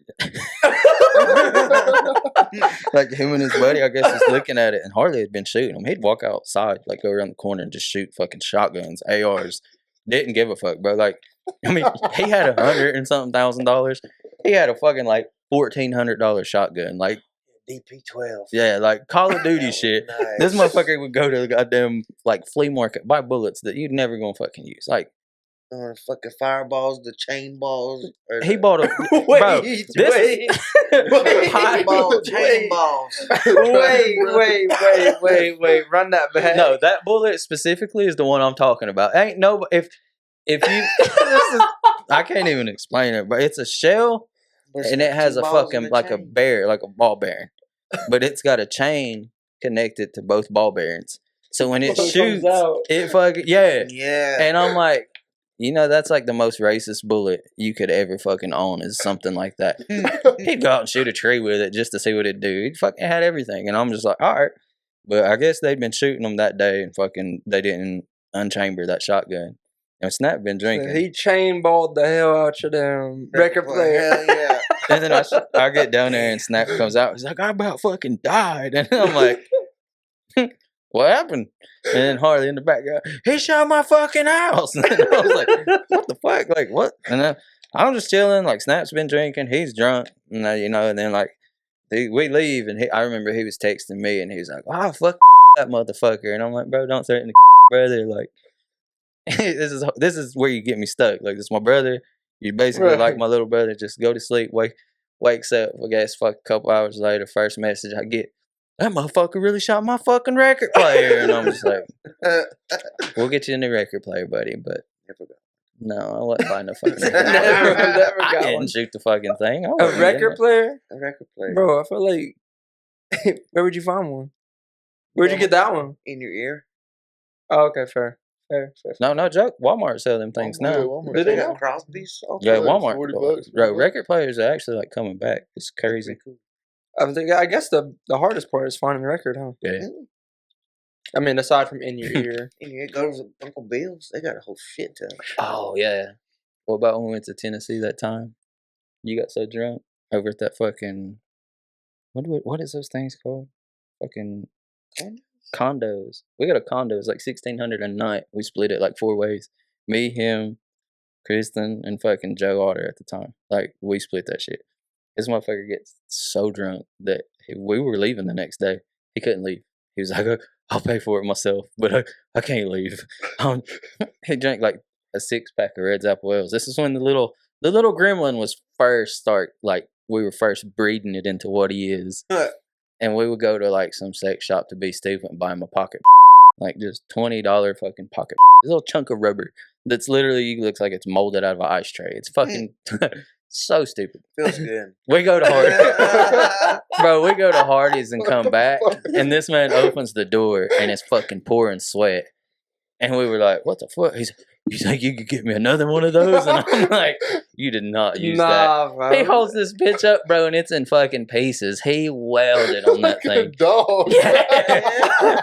Speaker 2: like him and his buddy, I guess, was looking at it, and Harley had been shooting him. He'd walk outside, like go around the corner and just shoot fucking shotguns, ARs. Didn't give a fuck, bro. Like, I mean, he had $100 and something $1,000. He had a fucking like $1,400 shotgun, like
Speaker 3: DP-12.
Speaker 2: Yeah, like Call of Duty shit.
Speaker 3: Nice.
Speaker 2: This motherfucker would go to the goddamn like flea market, buy bullets that you'd never gonna fucking use. Like
Speaker 3: fucking fireballs, the chain balls.
Speaker 2: He bought a
Speaker 1: wait,
Speaker 2: bro,
Speaker 1: wait,
Speaker 3: chain balls.
Speaker 1: Wait, run that back.
Speaker 2: No, that bullet specifically is the one I'm talking about. Ain't no if you this is, I can't even explain it, but it's a shell and it has a fucking like a bear, like a ball bearing, but it's got a chain connected to both ball bearings. So when it shoots, it fucking yeah. And I'm like, you know, that's like the most racist bullet you could ever fucking own is something like that. He'd go out and shoot a tree with it just to see what it'd do. He fucking had everything, and I'm just like, all right. But I guess they'd been shooting them that day, and fucking they didn't unchamber that shotgun. And Snap been drinking.
Speaker 1: So he chainballed the hell out your damn record player.
Speaker 3: Hell yeah.
Speaker 2: And then I get down there and Snap comes out. He's like, I about fucking died. And I'm like, what happened? And then Harley in the back goes, he shot my fucking house. And I was like, what the fuck? Like, what? And I'm just chilling. Like, Snap's been drinking. He's drunk. And, you know, and then, like, we leave. And I remember he was texting me. And he was like, oh, fuck that motherfucker. And I'm like, bro, don't threaten the brother. Like, this is where you get me stuck. Like, this is my brother. You basically like my little brother. Just go to sleep. Wakes up. I guess fuck a couple hours later. First message I get, that motherfucker really shot my fucking record player. And I'm just like, we'll get you a new record player, buddy. But no, I wasn't buying no fucking record player. I didn't shoot the fucking thing.
Speaker 1: A record player?
Speaker 3: A record player.
Speaker 1: Bro, I feel like, where would you find one? Where'd you get that one?
Speaker 3: In your ear.
Speaker 1: Oh, okay, fair.
Speaker 2: No joke. Walmart sell them things now.
Speaker 3: Walmart. Do they got Crosby's?
Speaker 2: Yeah, Walmart.
Speaker 4: $40.
Speaker 2: Bro, record players are actually like coming back. It's crazy.
Speaker 3: Cool.
Speaker 1: I guess the hardest part is finding the record, huh?
Speaker 2: Yeah.
Speaker 1: I mean, aside from in your ear.
Speaker 3: In your ear goes to Uncle Bill's. They got a whole shit ton.
Speaker 2: Oh, yeah. What about when we went to Tennessee that time? You got so drunk over at that fucking... What is those things called? Fucking... Condos. We got a condo. It's like $1,600 a night. We split it like 4 ways. Me, him, Kristen, and fucking Joe Otter at the time. Like, we split that shit. This motherfucker gets so drunk that we were leaving the next day. He couldn't leave. He was like, I'll pay for it myself, but I can't leave. He drank like a 6-pack of Red's Apple Ales. This is when the little gremlin was first we were first breeding it into what he is. And we would go to like some sex shop to be stupid and buy him a pocket, like just $20 fucking pocket, a little chunk of rubber that's literally looks like it's molded out of an ice tray. It's fucking so stupid.
Speaker 3: Feels good.
Speaker 2: We go to Hardy's, bro. We go to Hardy's and come back, and this man opens the door and it's fucking pouring sweat. And we were like, "What the fuck?" He's like, "You think you could get me another one of those?" And I'm like, "You did not use that." Bro. He holds this bitch up, bro, and it's in fucking pieces. He welded on that thing.
Speaker 4: A dog.
Speaker 2: Yeah.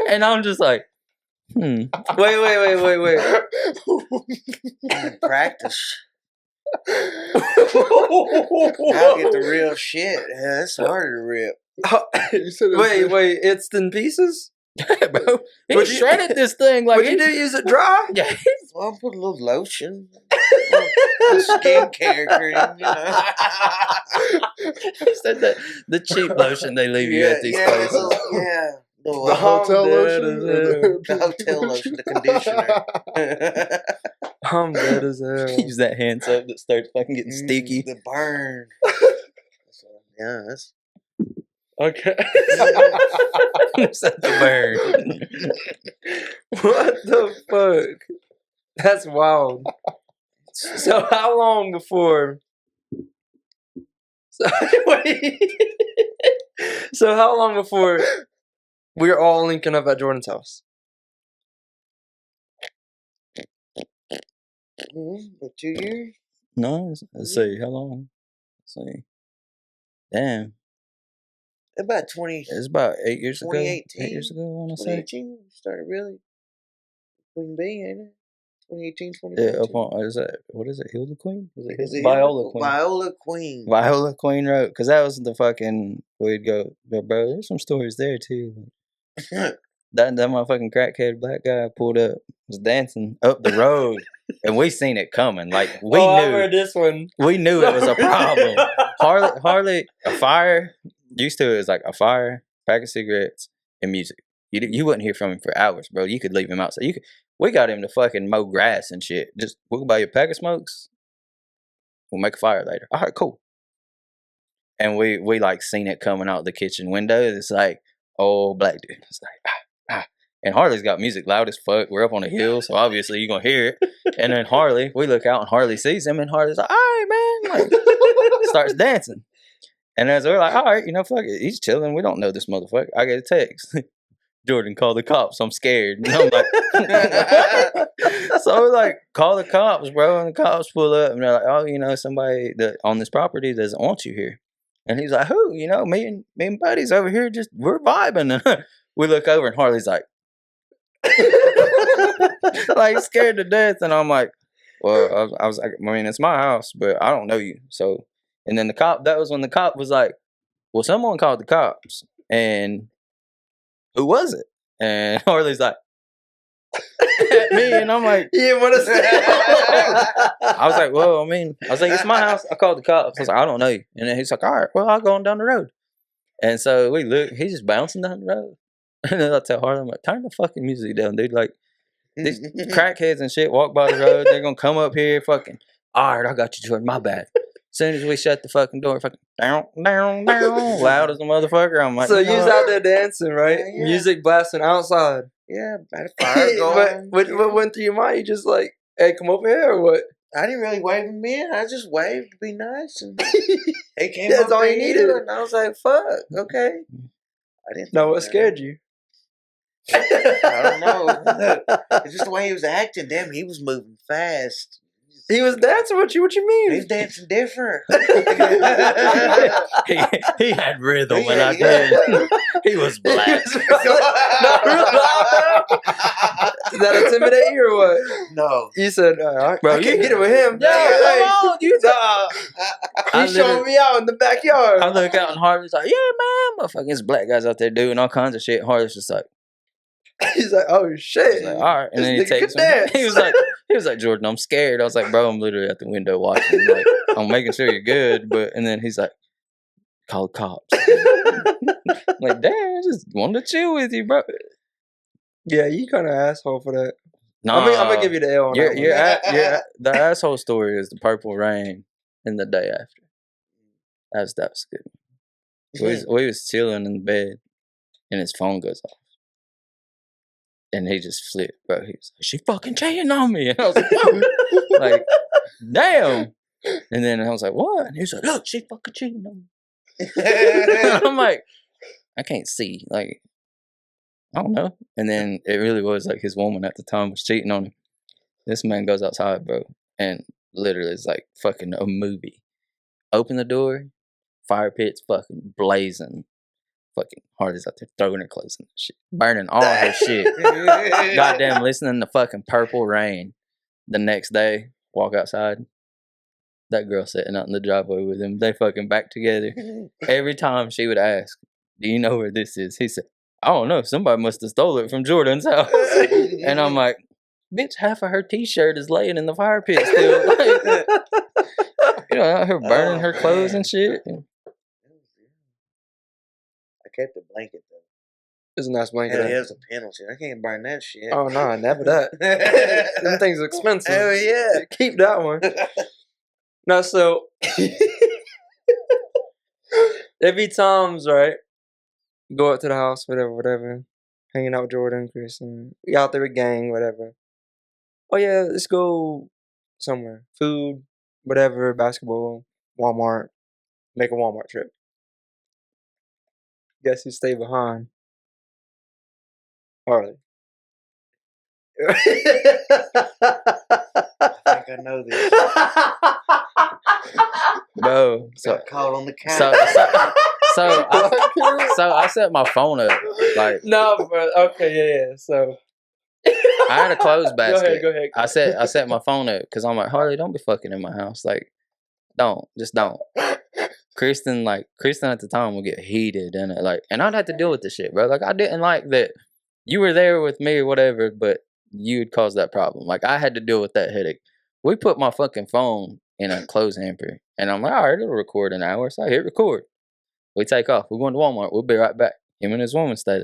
Speaker 2: And I'm just like, Wait.
Speaker 3: Practice. I'll get the real shit. Yeah, it's harder to rip.
Speaker 4: You said
Speaker 1: Wait, it's in pieces?
Speaker 2: Bro, he shredded this thing like.
Speaker 1: Would you use it dry?
Speaker 2: Yeah.
Speaker 3: Well, I'll put a little lotion, a skincare cream, you know.
Speaker 2: He said that the cheap lotion they leave you at these places.
Speaker 3: The
Speaker 4: hotel lotion?
Speaker 3: The hotel lotion, the conditioner.
Speaker 1: I'm dead as hell.
Speaker 2: Use that hand soap that starts fucking getting sticky.
Speaker 3: The burn. Yeah, that's...
Speaker 1: Okay.
Speaker 2: Set the burn.
Speaker 1: What the fuck? That's wild. So how long before... So how long before We're all linking up at Jordan's house.
Speaker 3: For 2 years?
Speaker 2: No, let's see. How long? Let's see. Damn.
Speaker 3: About 20.
Speaker 2: It's about 8 years ago.
Speaker 3: 2018.
Speaker 2: 8 years ago, I want to say.
Speaker 3: 2018 started really. Queen Bee, ain't it? 2018,
Speaker 2: Yeah,
Speaker 3: 2019.
Speaker 2: is that, what is it? Hilda Queen?
Speaker 3: Is it
Speaker 2: Viola Queen.
Speaker 3: Viola Queen.
Speaker 2: Viola Queen Road. Because that was the fucking, we'd go, bro, there's some stories there too. That motherfucking crackhead black guy pulled up, was dancing up the road, and we seen it coming. Like, we knew.
Speaker 1: I heard this one.
Speaker 2: We knew it was a problem. Harley, a fire, used to it was like a fire, pack of cigarettes, and music. You wouldn't hear from him for hours, bro. You could leave him outside. We got him to fucking mow grass and shit. Just, we'll buy you a pack of smokes. We'll make a fire later. All right, cool. And we like seen it coming out the kitchen window. It's like, oh, black dude. It's like, And Harley's got music loud as fuck. We're up on a hill, so obviously you're going to hear it. And then Harley, we look out and Harley sees him, and Harley's like, all right, man. Like, starts dancing. And as we're like, all right, fuck it. He's chilling. We don't know this motherfucker. I get a text. Jordan, call the cops. I'm scared. And I'm like, so we're like, call the cops, bro. And the cops pull up, and they're like, oh, somebody that on this property doesn't want you here. And he's like, who? Me and buddies over here, we're vibing. And we look over, and Harley's like, like scared to death. And I'm like, well, I was like, it's my house, but I don't know you. So, and then that was when the cop was like, well, someone called the cops, and who was it? And Harley's like, me. And I'm like,
Speaker 1: you want to say?
Speaker 2: I was like, well, I was like, it's my house. I called the cops. I was like, I don't know you. And then he's like, all right, well, I'll go on down the road. And so we look, he's just bouncing down the road. And then I tell Harley, I'm like, turn the fucking music down, dude. Like, these crackheads and shit walk by the road. They're going to come up here fucking, all right, I got you, Jordan. My bad. As soon as we shut the fucking door, fucking down, loud as a motherfucker. I'm like,
Speaker 1: so you was out there dancing, right? Yeah. Music blasting outside.
Speaker 3: Yeah, about a fire going.
Speaker 1: What went through your mind? You just like, hey, come over here or what?
Speaker 3: I didn't really wave him in. I just waved to be nice. And he came
Speaker 1: That's
Speaker 3: up
Speaker 1: all you needed.
Speaker 3: And I was like, fuck, okay. I didn't
Speaker 1: know what scared you?
Speaker 3: I don't know. It's just the way he was acting. Damn, he was moving fast.
Speaker 1: He was dancing with you. What you mean?
Speaker 3: He was dancing different.
Speaker 2: he had rhythm when I did. He was black.
Speaker 1: Did that intimidate you or what?
Speaker 3: No.
Speaker 1: You said, bro, you get it with him.
Speaker 2: Yeah, come on.
Speaker 1: He's showing me out in the backyard.
Speaker 2: I look out and Harley's like, yeah, man. Motherfucking black guys out there doing all kinds of shit. Harley's just like,
Speaker 1: he's like, oh shit.
Speaker 2: Like, all right. And then he takes me. He was like, Jordan, I'm scared. I was like, bro, I'm literally at the window watching. Like, I'm making sure you're good. And then he's like, call the cops. I'm like, damn, I just wanted to chill with you, bro.
Speaker 1: Yeah, you kind of asshole for that.
Speaker 2: No,
Speaker 1: I'm gonna give you the L on that.
Speaker 2: The asshole story is the purple rain and the day after. That was good. We was chilling in the bed, and his phone goes off. And he just flipped, bro. He was like, she fucking cheating on me. And I was like, whoa. Like, damn. And then I was like, what? And he was like, look, she fucking cheating on me. I'm like, I can't see. Like, I don't know. And then it really was like his woman at the time was cheating on him. This man goes outside, bro. And literally it's like fucking a movie. Open the door, fire pit's fucking blazing. Fucking Harley's out there throwing her clothes and shit, burning all her shit. Goddamn, listening to fucking Purple Rain. The next day, walk outside. That girl sitting out in the driveway with him. They fucking back together. Every time she would ask, do you know where this is? He said, I don't know. Somebody must have stole it from Jordan's house. And I'm like, bitch, half of her t-shirt is laying in the fire pit still. Out here burning her clothes and shit.
Speaker 3: Kept the blanket though.
Speaker 1: It's a nice blanket.
Speaker 3: Hell, it was a penalty. I can't burn that shit.
Speaker 1: Oh no, never that. Them things are expensive.
Speaker 3: Hell yeah.
Speaker 1: Keep that one. No, so there be times, right? Go up to the house, whatever. Hanging out with Jordan, Chris, and we out there with gang, whatever. Oh yeah, let's go somewhere. Food, whatever, basketball, Walmart. Make a Walmart trip. Guess who stayed behind? Harley.
Speaker 3: I think I know this.
Speaker 2: Bro,
Speaker 3: Got caught on the couch.
Speaker 2: So I set my phone up. Like,
Speaker 1: no, bro. Okay, yeah. So
Speaker 2: I had a clothes basket.
Speaker 1: Go ahead.
Speaker 2: I set my phone up because I'm like, Harley, don't be fucking in my house. Like, don't. Kristen at the time would get heated and I'd have to deal with this shit, bro. Like, I didn't like that you were there with me or whatever, but you'd cause that problem. Like, I had to deal with that headache. We put my fucking phone in a clothes hamper, and I'm like, all right, it'll record an hour. So I hit record. We take off. We're going to Walmart. We'll be right back. Him and his woman stay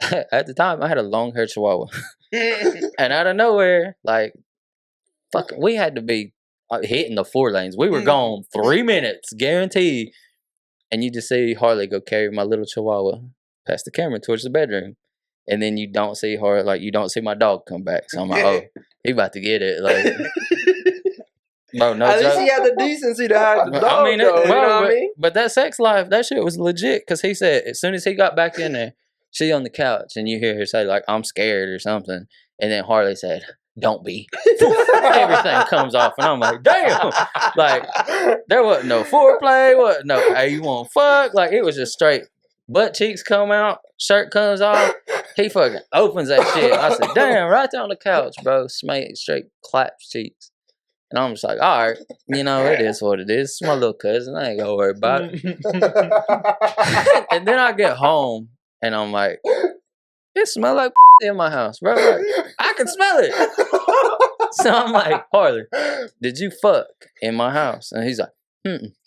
Speaker 2: there. At the time, I had a long-haired chihuahua. And out of nowhere, like, fucking, we had to be hitting the 4 lanes. We were gone 3 minutes, guaranteed. And you just see Harley go carry my little chihuahua past the camera towards the bedroom. And then you don't see Harley, like, you don't see my dog come back. So I'm like, oh, he about to get it. Like, bro, no
Speaker 1: At
Speaker 2: joke.
Speaker 1: least he had the decency to hide the dog,
Speaker 2: you know what I mean? But that sex life, that shit was legit. Because he said, as soon as he got back in there, she on the couch, and you hear her say, like, I'm scared or something. And then Harley said, don't be. Everything comes off, and I'm like, damn. Like, there wasn't no foreplay, wasn't no, hey, you want fuck? Like, it was just straight butt cheeks come out, shirt comes off. He fucking opens that shit. I said, damn, right there on the couch, bro. Straight claps cheeks. And I'm just like, all right, you know, it is what it is. It's my little cousin. I ain't gonna worry about it. And then I get home, and I'm like, it smells like in my house, bro. Like, I can smell it. So I'm like, Harley, did you fuck in my house? And he's like,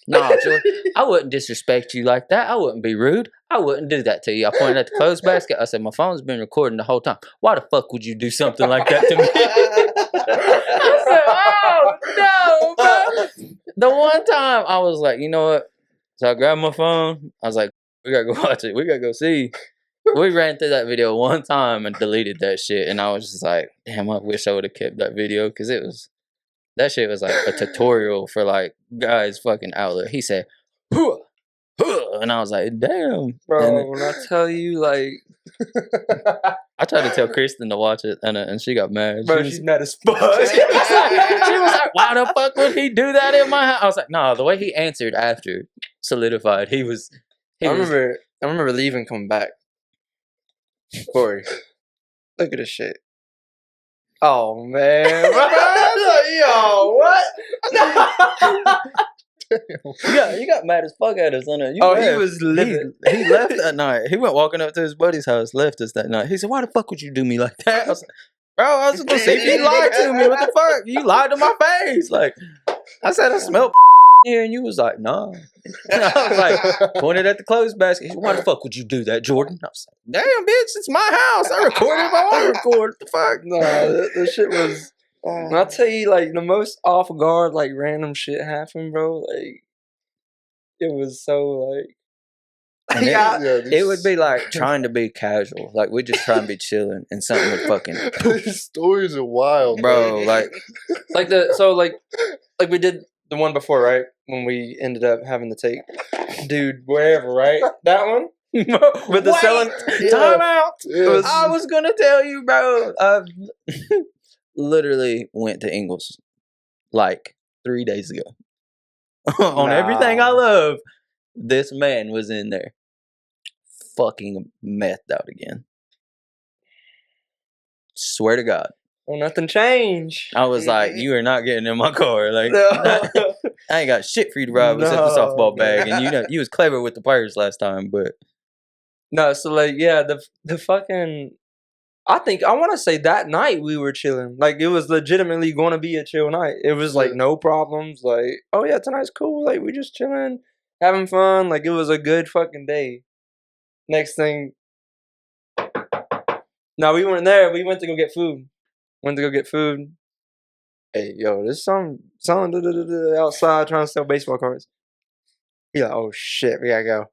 Speaker 2: nah, Joy, I wouldn't disrespect you like that. I wouldn't be rude. I wouldn't do that to you. I pointed at the clothes basket. I said, my phone's been recording the whole time. Why the fuck would you do something like that to me? I said, oh, no, bro. The one time I was like, you know what? So I grabbed my phone. I was like, we gotta go watch it. We gotta go see. We ran through that video one time and deleted that shit. And I was just like, damn, I wish I would have kept that video. Because that shit was like a tutorial for like guys fucking outlet. He said, huh, huh, and I was like, damn.
Speaker 1: Bro, when I tell you, like,
Speaker 2: I tried to tell Kristen to watch it, and she got mad.
Speaker 1: Bro, she's mad as fuck.
Speaker 2: She was like, why the fuck would he do that in my house? I was like, nah, the way he answered after solidified. I
Speaker 1: remember leaving, coming back. Corey, look at this shit. Oh, man. Yo, what?
Speaker 2: You got mad as fuck at us on it.
Speaker 1: He was livid.
Speaker 2: He left that night. He went walking up to his buddy's house, left us that night. He said, why the fuck would you do me like that? I was like, bro, I was just gonna see if you lied to me. What the fuck? You lied to my face. Like, I said I smelled here, and you was like, nah. I was like, pointed at the clothes basket. He said, why the fuck would you do that, Jordan? I was like, damn, bitch, it's my house. I record if I want to record. What the fuck?
Speaker 1: Nah, that shit was. When I tell you, like, the most off guard, like, random shit happened, bro. Like, it was so, like.
Speaker 2: It would be like trying to be casual. Like, we just try and be chilling, and something would fucking.
Speaker 4: These stories are wild,
Speaker 2: bro. Like
Speaker 1: we did the one before, right? When we ended up having to take dude wherever, right? That one with the selling
Speaker 2: time out.
Speaker 4: Yes.
Speaker 2: I was gonna tell you, bro. I literally went to Ingles like 3 days ago. On everything I love, this man was in there, fucking methed out again. Swear to God.
Speaker 1: Well, nothing changed.
Speaker 2: I was like, you are not getting in my car. Like,
Speaker 1: No.
Speaker 2: I ain't got shit for you to ride except the softball bag. And you know, you was clever with the purse last time, but
Speaker 1: No, so like, yeah, the fucking. I want to say that night we were chilling. Like, it was legitimately going to be a chill night. It was like no problems. Like, oh yeah, tonight's cool. Like, we just chilling, having fun. Like, it was a good fucking day. Next thing. No, we weren't there. We went to go get food. Hey, yo, there's some outside trying to sell baseball cards. Yeah, oh shit, we gotta go.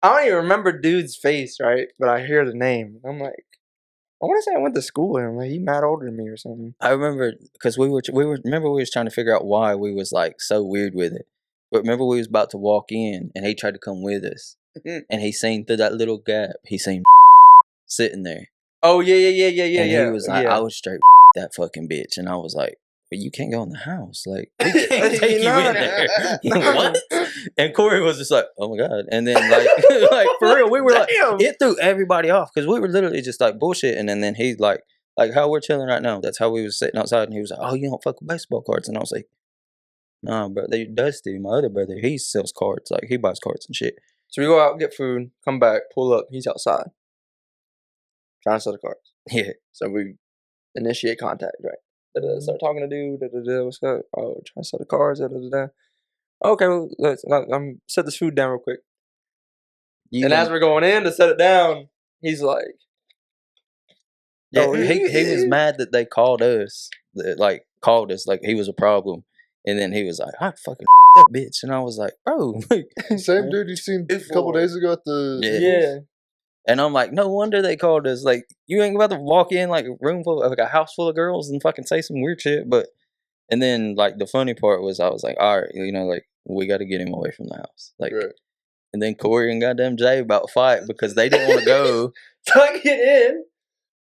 Speaker 1: I don't even remember dude's face, right? But I hear the name. I'm like, I want to say I went to school with him. Like, he mad older than me or something.
Speaker 2: I remember because we were trying to figure out why we was like so weird with it. But remember we was about to walk in and he tried to come with us, and he seen through that little gap. He seen sitting there.
Speaker 1: Oh yeah.
Speaker 2: And he was like, I was straight that fucking bitch, and I was like, but you can't go in the house. Like, we can't take you in there. What? And Corey was just like, oh my God. And then like, like for real, we were like, it threw everybody off because we were literally just like bullshitting. And then he's like how we're chilling right now. That's how we was sitting outside. And he was like, oh, you don't fuck with baseball cards. And I was like, nah, bro. Dusty, my other brother, he sells cards. Like, he buys cards and shit.
Speaker 1: So we go out, get food, come back, pull up. He's outside trying to sell the cards.
Speaker 2: Yeah.
Speaker 1: So we initiate contact, right? Start talking to dude. What's up? Oh, trying to sell the cards. Okay, well, let's set this food down real quick. As we're going in to set it down, he's like,
Speaker 2: yeah, he was mad that they called us, like he was a problem. And then he was like, I fucking that bitch. And I was like, bro. Like,
Speaker 4: same dude you seen a couple days ago at the...
Speaker 2: Yeah. And I'm like, no wonder they called us. Like, you ain't about to walk in like a room full of, like a house full of girls and fucking say some weird shit. But, and then like the funny part was I was like, all right, you know, like we got to get him away from the house. Like, right. And then Corey and goddamn Jay about to fight because they didn't want to go.
Speaker 1: So I get in.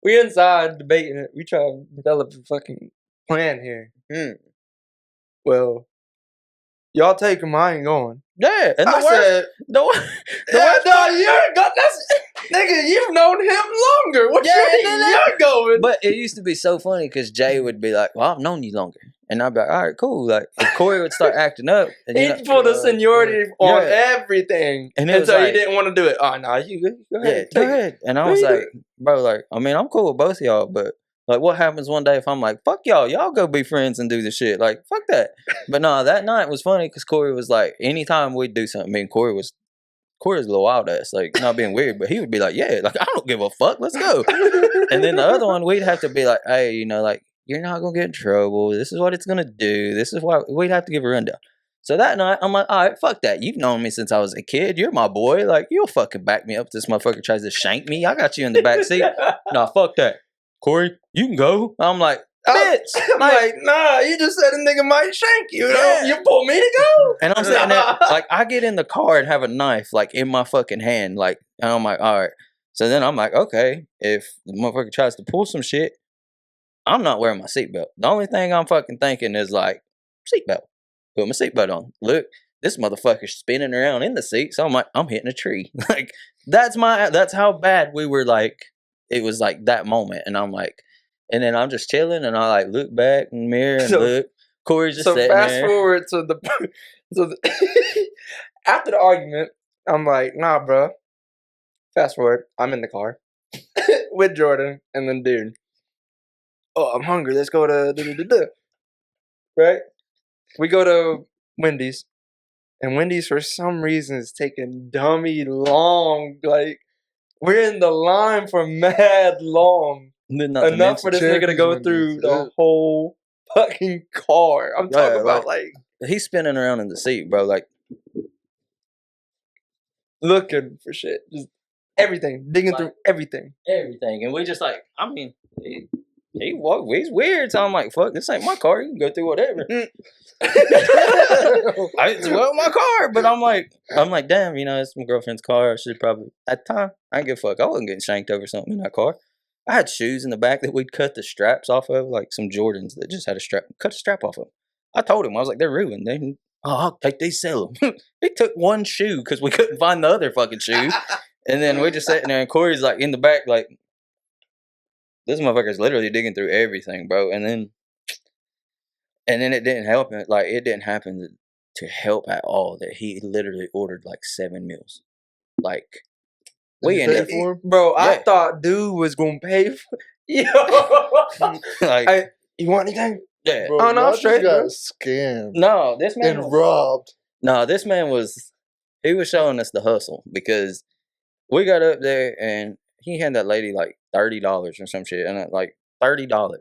Speaker 1: We inside debating it. We try to develop a fucking plan here. Well, y'all take him. I ain't going.
Speaker 2: Yeah, and
Speaker 1: I said, no, that's nigga. You've known him longer. What you mean you're going?
Speaker 2: But it used to be so funny because Jay would be like, "Well, I've known you longer," and I'd be like, "All right, cool." Like, if Corey would start acting up, and
Speaker 1: he put the seniority on everything, and so like, he didn't want to do it. Oh no, you go ahead,
Speaker 2: go ahead. And I was like, bro, like, I mean, I'm cool with both of y'all, but. Like, what happens one day if I'm like, fuck y'all go be friends and do the shit? Like, fuck that. But no, that night was funny because Corey was like, anytime we'd do something, I mean, Corey's a little wildest, like, not being weird, but he would be like, yeah, like, I don't give a fuck, let's go. And then the other one, we'd have to be like, hey, you know, like, you're not going to get in trouble. This is what it's going to do. This is why we'd have to give a rundown. So that night, I'm like, all right, fuck that. You've known me since I was a kid. You're my boy. Like, you'll fucking back me up if this motherfucker tries to shank me. I got you in the back seat. Nah, fuck that. Corey, you can go. I'm like, bitch.
Speaker 1: I'm like, nah, you just said a nigga might shank you. Yeah. You pull me to go.
Speaker 2: And I'm sitting there, like, I get in the car and have a knife, like, in my fucking hand. Like, and I'm like, all right. So then I'm like, okay, if the motherfucker tries to pull some shit, I'm not wearing my seatbelt. The only thing I'm fucking thinking is, like, seatbelt. Put my seatbelt on. Look, this motherfucker's spinning around in the seat. So I'm like, I'm hitting a tree. Like, that's how bad we were, like, it was like that moment, and I'm like, and then I'm just chilling, and I like look back in the mirror and look. Corey's just sitting there. So
Speaker 1: fast forward to after the argument, I'm like, nah, bro. Fast forward, I'm in the car with Jordan and then dude. Oh, I'm hungry. Let's go to right. We go to Wendy's, and Wendy's for some reason is taking dummy long, like. We're in the line for mad long. Enough for this nigga to go through the whole fucking car. I'm talking about like
Speaker 2: he's spinning around in the seat, bro. Like
Speaker 1: looking for shit, just everything, digging through everything.
Speaker 2: And we just like, I mean, he's weird. So I'm like, fuck, this ain't my car. You can go through whatever. It's my car, but I'm like, damn, you know, it's my girlfriend's car. I should probably at the time. I didn't give a fuck. I wasn't getting shanked over something in that car. I had shoes in the back that we'd cut the straps off of, like some Jordans that just had a strap. Cut the strap off of them. I told him, I was like, they're ruined. I'll take these, sell them. He took one shoe because we couldn't find the other fucking shoe. And then we just sitting there, and Corey's like in the back, like, this motherfucker's literally digging through everything, bro. And then it didn't help. Like, it didn't happen to help at all that he literally ordered like 7 meals. Like, we ended up,
Speaker 1: bro. Yeah. I thought dude was gonna pay for. Yo, like, you want anything?
Speaker 2: Yeah.
Speaker 4: Bro, oh no, I'm straight. Got scammed.
Speaker 2: No, this man
Speaker 4: and robbed.
Speaker 2: No, this man was. He was showing us the hustle because we got up there and he had that lady like $30 or some shit, and like $30.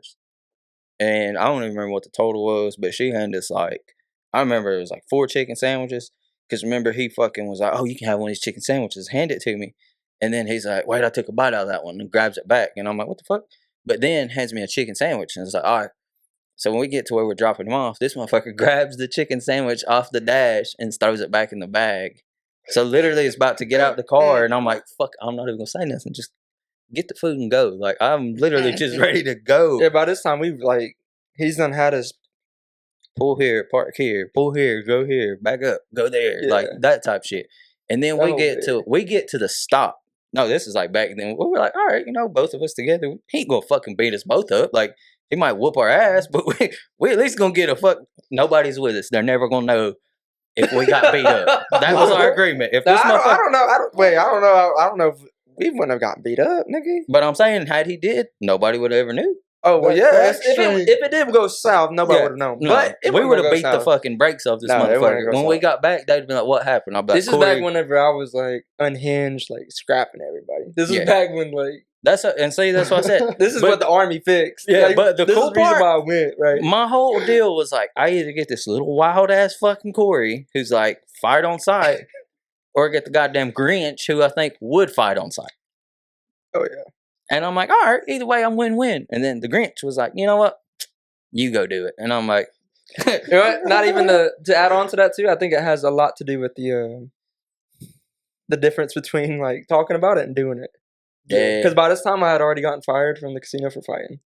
Speaker 2: And I don't even remember what the total was, but she handed us like, I remember it was like 4 chicken sandwiches. Because remember, he fucking was like, oh, you can have one of these chicken sandwiches. Hand it to me. And then he's like, wait, I took a bite out of that one, and grabs it back. And I'm like, what the fuck? But then hands me a chicken sandwich. And it's like, all right. So when we get to where we're dropping him off, this motherfucker grabs the chicken sandwich off the dash and throws it back in the bag. So literally it's about to get out the car. And I'm like, fuck, I'm not even going to say nothing. Just get the food and go. Like, I'm literally just ready to go.
Speaker 1: Yeah, by this time, we've, like, he's done had us
Speaker 2: pull here, park here, pull here, go here, back up, go there.
Speaker 1: Yeah.
Speaker 2: Like, that type shit. And then we get to the stop. No, this is like back then. We were like, all right, both of us together. He ain't gonna fucking beat us both up. Like, he might whoop our ass, but we at least gonna get a fuck. Nobody's with us. They're never gonna know if we got beat up. That was our agreement. If this
Speaker 1: I don't know. I don't know if we wouldn't have gotten beat up, nigga.
Speaker 2: But I'm saying, had he did, nobody would have ever knew.
Speaker 1: Oh, well, yeah. If it did go south, nobody would have known.
Speaker 2: No,
Speaker 1: but
Speaker 2: we would have beat the fucking brakes off this motherfucker. When we got back, they'd be like, what happened? I'd be like,
Speaker 1: this is back whenever I was, like, unhinged, like, scrapping everybody. This is back when, like...
Speaker 2: That's what I said.
Speaker 1: This is what the Army fixed.
Speaker 2: Yeah,
Speaker 1: like,
Speaker 2: but the cool part...
Speaker 1: why I went, right?
Speaker 2: My whole deal was, like, I either get this little wild-ass fucking Corey, who's, like, fight on sight, or get the goddamn Grinch, who I think would fight on sight.
Speaker 1: Oh, yeah.
Speaker 2: And I'm like, all right, either way, I'm win-win. And then the Grinch was like, you know what? You go do it. And I'm like...
Speaker 1: You know what? Not even to add on to that, too, I think it has a lot to do with the difference between, like, talking about it and doing it.
Speaker 2: Yeah.
Speaker 1: Because by this time, I had already gotten fired from the casino for fighting.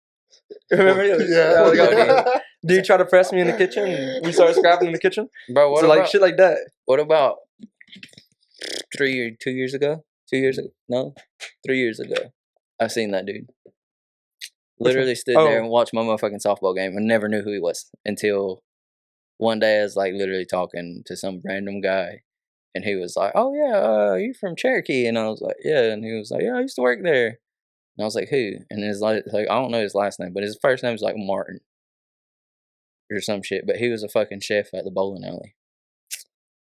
Speaker 1: Remember?
Speaker 4: Yeah.
Speaker 1: Dude tried to press me in the kitchen, and we started scrapping in the kitchen.
Speaker 2: Bro, what
Speaker 1: so,
Speaker 2: about...
Speaker 1: like, shit like that.
Speaker 2: What about 2 years ago? 2 years ago? No? 3 years ago. I seen that dude. Literally stood there and watched my motherfucking softball game and never knew who he was until one day I was like literally talking to some random guy and he was like, oh yeah, you from Cherokee? And I was like, yeah. And he was like, yeah, I used to work there. And I was like, who? And his like I don't know his last name, but his first name was like Martin or some shit. But he was a fucking chef at the bowling alley.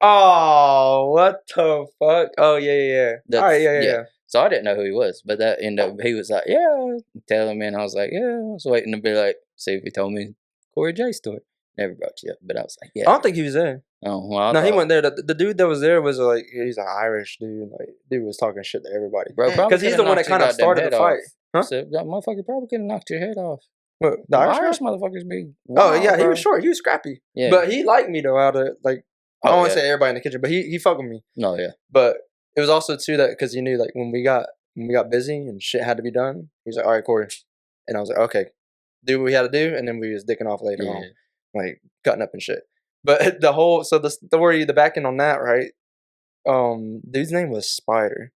Speaker 1: Oh, what the fuck? Oh, yeah. All right, yeah.
Speaker 2: So I didn't know who he was, but that ended up, he was like, yeah, telling me, and I was like, yeah, I was waiting to be like, see if he told me Corey J story. Never brought you up, but I was like, yeah.
Speaker 1: I don't think he was there.
Speaker 2: Oh, well,
Speaker 1: no, he went there. The dude that was there was like, he's an Irish dude. Like, dude was talking shit to everybody.
Speaker 2: Bro,
Speaker 1: because he's the one that kind of started the fight.
Speaker 2: Huh? So that motherfucker probably could have knocked your head off.
Speaker 1: What, the
Speaker 2: Irish motherfuckers big.
Speaker 1: Wow, oh, yeah, bro. He was short. He was scrappy. Yeah. But he liked me, though, out of, like, I don't want to say everybody in the kitchen, but he fucked with me.
Speaker 2: No, yeah.
Speaker 1: But it was also, too, that because he knew, like, when we got busy and shit had to be done, he was like, all right, Corey. And I was like, okay, do what we had to do. And then we was dicking off later on, like, cutting up and shit. But the story, the back end on that, right? Dude's name was Spider.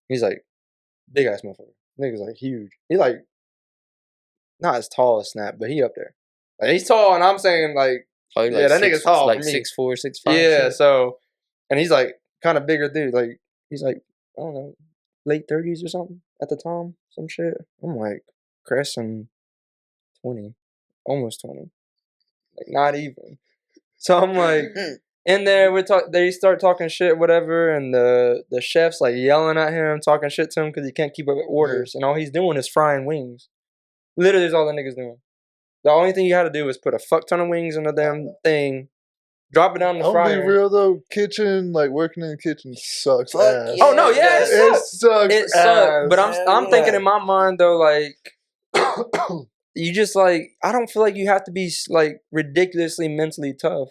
Speaker 1: He's like, big ass motherfucker. Nigga's like huge. He like, not as tall as Snap, but he up there. Like, he's tall, and I'm saying like, that nigga's tall.
Speaker 2: Like 6'4", 6'5".
Speaker 1: Yeah, shit. So, and he's like kind of bigger dude. Like, he's like, I don't know, late 30s or something at the time, some shit. I'm like, Crescent 20, almost 20, like not even. So I'm like, in there, they start talking shit, whatever, and the chef's like yelling at him, talking shit to him because he can't keep up with orders, and all he's doing is frying wings. Literally, is all the nigga's doing. The only thing you had to do was put a fuck ton of wings in the damn thing, drop it down the fryer.
Speaker 4: I'll be real though, working in the kitchen sucks ass.
Speaker 1: Oh no, yeah,
Speaker 4: it sucks.
Speaker 1: It sucks. But I'm thinking in my mind though, like, you just like, I don't feel like you have to be like ridiculously mentally tough,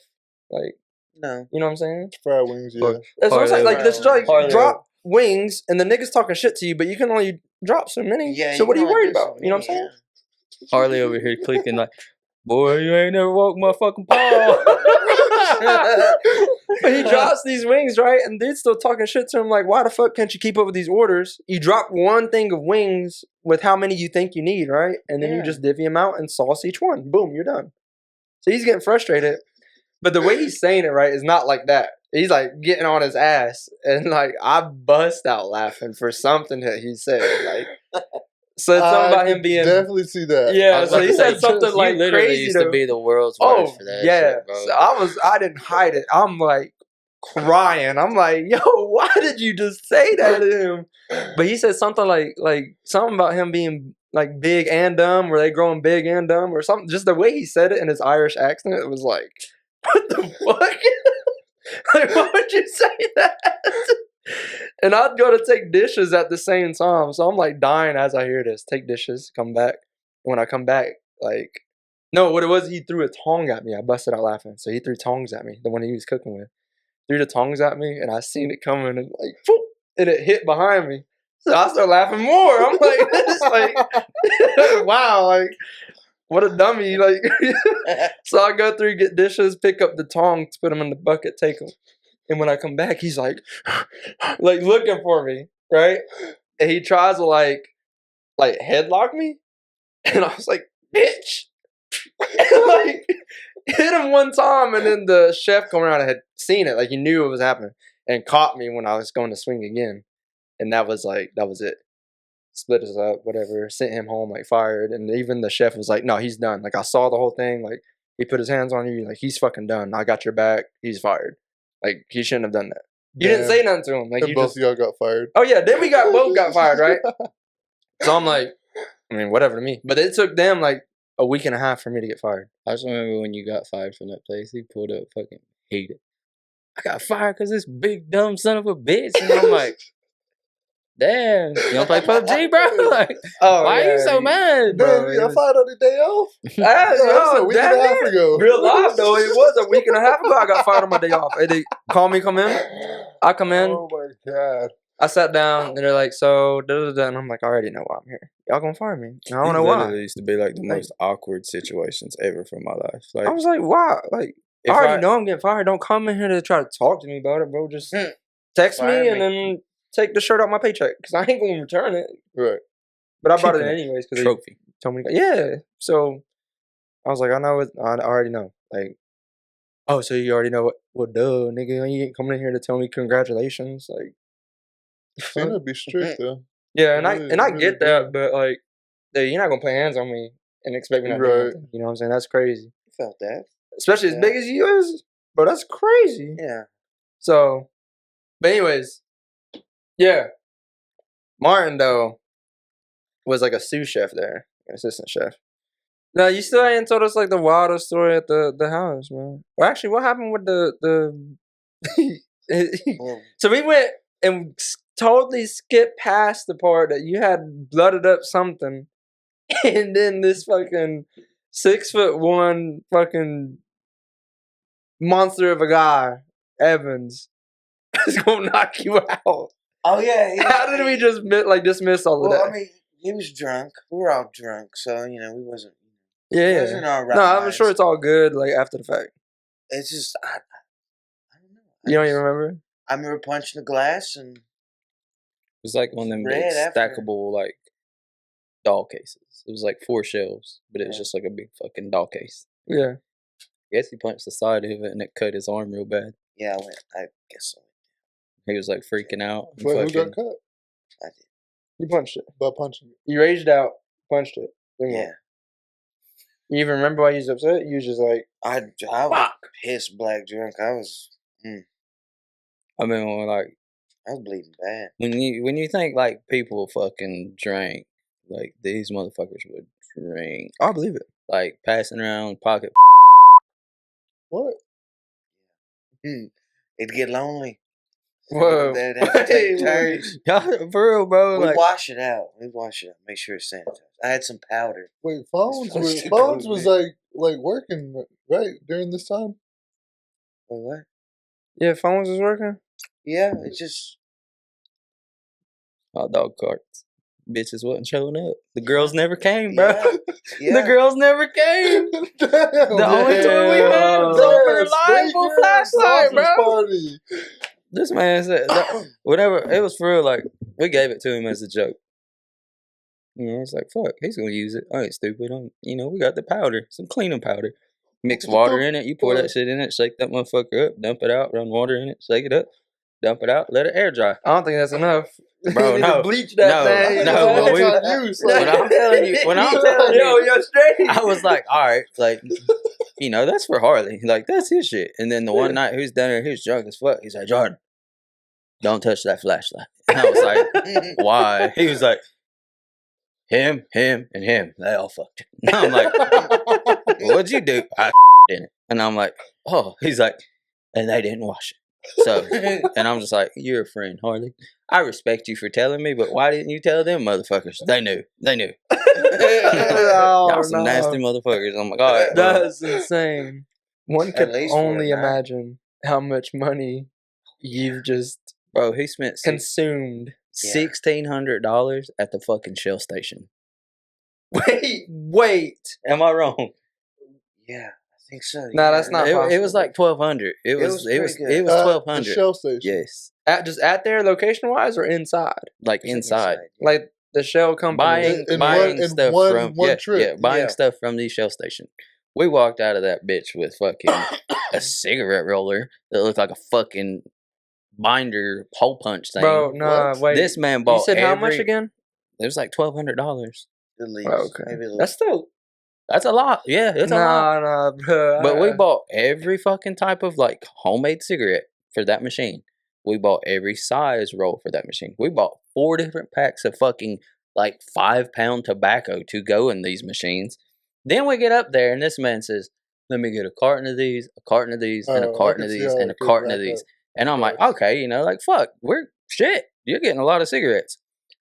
Speaker 1: like.
Speaker 3: No.
Speaker 1: You know what I'm saying?
Speaker 4: Fried wings, yeah.
Speaker 1: That's what I'm saying. Like, let's like drop wings, and the niggas talking shit to you, but you can only drop so many. Yeah. So what are you worried about? You know what I'm saying?
Speaker 2: Harley over here clicking like, boy, you ain't never woke my fucking paw.
Speaker 1: But he drops these wings, right? And dude's still talking shit to him like, why the fuck can't you keep up with these orders? You drop one thing of wings with how many you think you need, right? And then you just divvy them out and sauce each one. Boom, you're done. So he's getting frustrated. But the way he's saying it, right, is not like that. He's like getting on his ass. And like, I bust out laughing for something that he said. Like, so it's something about him being.
Speaker 4: Definitely see that.
Speaker 1: Yeah, so he said something like crazy.
Speaker 2: Used to be the world's worst for that.
Speaker 1: Yeah,
Speaker 2: shit, bro.
Speaker 1: So I didn't hide it. I'm like crying. I'm like, yo, why did you just say that to him? But he said something like something about him being like big and dumb, where they growing big and dumb, or something. Just the way he said it in his Irish accent, it was like, what the fuck? Like, why would you say that? And I'd go to take dishes at the same time. So I'm like dying as I hear this. Take dishes, come back. When I come back, like, no, what it was, he threw a tong at me. I busted out laughing. So he threw tongs at me, the one he was cooking with. Threw the tongs at me, and I seen it coming, and like, whoop, and it hit behind me. So I start laughing more. I'm like, it's like, wow, like, what a dummy. Like, so I go through, get dishes, pick up the tongs, put them in the bucket, take them. And when I come back, he's like looking for me, right? And he tries to like headlock me. And I was like, bitch. And, like, hit him one time. And then the chef come around and had seen it. Like, he knew it was happening and caught me when I was going to swing again. And that was it. Split us up, whatever. Sent him home, like, fired. And even the chef was like, no, he's done. Like, I saw the whole thing. Like, he put his hands on you. Like, he's fucking done. I got your back. He's fired. Like, he shouldn't have done that. You didn't say nothing to him. Like,
Speaker 4: and both of y'all got fired.
Speaker 1: Oh, yeah. Then we both got fired, right? So I'm like, I mean, whatever to me. But it took them, like, a week and a half for me to get fired.
Speaker 2: I just remember when you got fired from that place, he pulled up fucking hated. I got fired because this big dumb son of a bitch. And I'm like, damn, you don't play PUBG, bro? Like, why are you so mad, bro?
Speaker 4: Damn, you got fired on the day off?
Speaker 1: That
Speaker 4: was a week and a half ago.
Speaker 1: Real life, though. It was a week and a half ago I got fired on my day off. And they call me, come in. I come in.
Speaker 4: Oh, my God.
Speaker 1: I sat down, and they're like, so, da-da-da, and I'm like, I already know why I'm here. Y'all gonna fire me. And I don't know why.
Speaker 2: It used to be like the most awkward situations ever for my life. Like,
Speaker 1: I was like, why? Like, I already know I'm getting fired. Don't come in here to try to talk to me about it, bro. Just text me and then take the shirt out my paycheck, because I ain't gonna return it.
Speaker 4: Right.
Speaker 1: But I brought it in anyways, because
Speaker 2: trophy.
Speaker 1: They told me, yeah. So, I was like, I know it. I already know. Like, oh, so you already know what? Well, duh, nigga. You ain't coming in here to tell me congratulations. Like,
Speaker 4: Seem to be strict though.
Speaker 1: Yeah, and I get that, but like, dude, you're not gonna put hands on me and expect me not to do nothing. You know what I'm saying? That's crazy.
Speaker 3: I felt that.
Speaker 1: Especially as big as you is. Bro, that's crazy.
Speaker 3: Yeah.
Speaker 1: So, but anyways, yeah. Martin, though, was like a sous chef there, an assistant chef. Now, you still ain't told us like the wildest story at the house, man. Well, actually, what happened with the So we went and totally skipped past the part that you had blooded up something, and then this fucking 6'1" fucking monster of a guy, Evans, is gonna knock you out.
Speaker 3: Oh yeah.
Speaker 1: How did we just dismiss all of that?
Speaker 3: I mean, he was drunk. We were all drunk, so we wasn't.
Speaker 1: Yeah.
Speaker 3: It wasn't all right.
Speaker 1: No, I'm sure it's all good. Like after the fact.
Speaker 3: It's just I don't know.
Speaker 1: You don't even remember?
Speaker 3: I remember punching the glass and.
Speaker 2: It was like one of them big stackable like doll cases. It was like 4 shelves, but it was just like a big fucking doll case.
Speaker 1: Yeah.
Speaker 2: I guess he punched the side of it and it cut his arm real bad.
Speaker 3: Yeah, I guess so.
Speaker 2: He was like freaking out.
Speaker 4: Wait, who got cut?
Speaker 3: I did.
Speaker 1: You punched it.
Speaker 4: By punching it.
Speaker 1: You raged out, punched it.
Speaker 3: Yeah.
Speaker 1: You even remember why you was upset? You was just like,
Speaker 3: I was pissed black drunk. I was.
Speaker 2: I mean, like.
Speaker 3: I was bleeding bad.
Speaker 2: When you think like people fucking drank, like these motherfuckers would drink.
Speaker 1: I believe it.
Speaker 2: Like passing around pocket.
Speaker 4: What?
Speaker 3: It'd get lonely.
Speaker 1: Whoa.
Speaker 3: They'd have to take turns.
Speaker 2: For real, bro.
Speaker 3: We wash it out. Make sure it's sanitized. I had some powder.
Speaker 4: Wait, Phones was like working right during this time.
Speaker 3: Wait, what?
Speaker 1: Yeah, Phones was working.
Speaker 3: Yeah, it's just
Speaker 2: hot dog carts. Bitches wasn't showing up. The girls never came, bro.
Speaker 3: Yeah.
Speaker 2: The girls never came. The only tour we had was over reliable flashlight, bro.
Speaker 4: Party.
Speaker 2: This man said, whatever, it was for real, like, we gave it to him as a joke. It's like, fuck, he's gonna use it. I ain't stupid. We got the powder, some cleaning powder. Mix water in it, you pour that shit in it, shake that motherfucker up, dump it out, run water in it, shake it up, dump it out, let it air dry.
Speaker 1: I don't think that's enough.
Speaker 2: Bro, no.
Speaker 1: Bleach that thing.
Speaker 2: When I'm telling you,
Speaker 1: you're straight.
Speaker 2: I was like, all right, like, that's for Harley. Like, that's his shit. And then the one night he was down there, he was drunk as fuck. He's like, Jordan, don't touch that flashlight. And I was like, why? He was like, him, and him. They all fucked. And I'm like, what'd you do? I in it. And I'm like, oh. He's like, and they didn't wash it. So, and I'm just like, you're a friend, Harley. I respect you for telling me, but why didn't you tell them motherfuckers? They knew. Y'all some nasty motherfuckers. I'm like, all right,
Speaker 1: that's insane. One could only imagine how much money you've just
Speaker 2: he spent
Speaker 1: consumed
Speaker 2: $1,600 at the fucking Shell station.
Speaker 1: Wait.
Speaker 2: Am I wrong?
Speaker 3: Yeah, I think so.
Speaker 1: No, that's not possible.
Speaker 2: It was like 1,200. It was
Speaker 3: pretty good.
Speaker 2: 1,200.
Speaker 4: The Shell station.
Speaker 2: Yes,
Speaker 1: Just at there, location wise, or inside?
Speaker 2: like inside.
Speaker 3: Yeah.
Speaker 1: Like the Shell company.
Speaker 2: Buying stuff from
Speaker 4: trip.
Speaker 2: Yeah, buying stuff from the Shell station. We walked out of that bitch with fucking a cigarette roller that looked like a fucking binder hole punch thing.
Speaker 1: Bro, no, wait.
Speaker 2: This man bought.
Speaker 1: You said how much again?
Speaker 2: It was like $1,200.
Speaker 3: At least.
Speaker 1: Okay,
Speaker 3: Maybe a little.
Speaker 2: That's a lot. Yeah, it's a lot.
Speaker 1: Nah, bro.
Speaker 2: But we bought every fucking type of like homemade cigarette for that machine. We bought every size roll for that machine. We bought 4 different packs of fucking like 5-pound tobacco to go in these machines. Then we get up there and this man says, "Let me get a carton of these, a carton of these, and a carton of these, and a carton of these." And I'm like, okay, like, fuck, we're shit. You're getting a lot of cigarettes.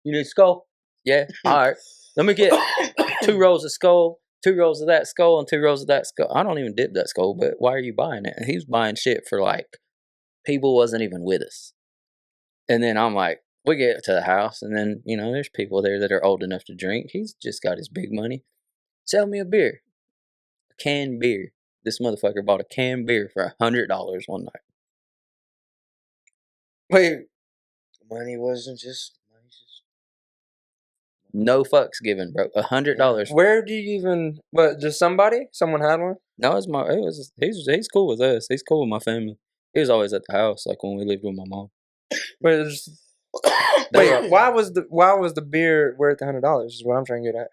Speaker 2: You need skull? Yeah, all right. Let me get 2 rolls of skull, 2 rolls of that skull, and 2 rolls of that skull. I don't even dip that skull, but why are you buying it? And he was buying shit for like people wasn't even with us. And then I'm like, we get to the house, and then, there's people there that are old enough to drink. He's just got his big money. Sell me a beer. A canned beer. This motherfucker bought a canned beer for $100 one night.
Speaker 1: Wait.
Speaker 3: Money wasn't just.
Speaker 2: No fucks given, bro. $100.
Speaker 1: Where do you even? But just somebody? Someone had one?
Speaker 2: No, he's cool with us. He's cool with my family. He was always at the house, like when we lived with my mom.
Speaker 1: Wait, why was the beer worth $100? Is what I'm trying to get at.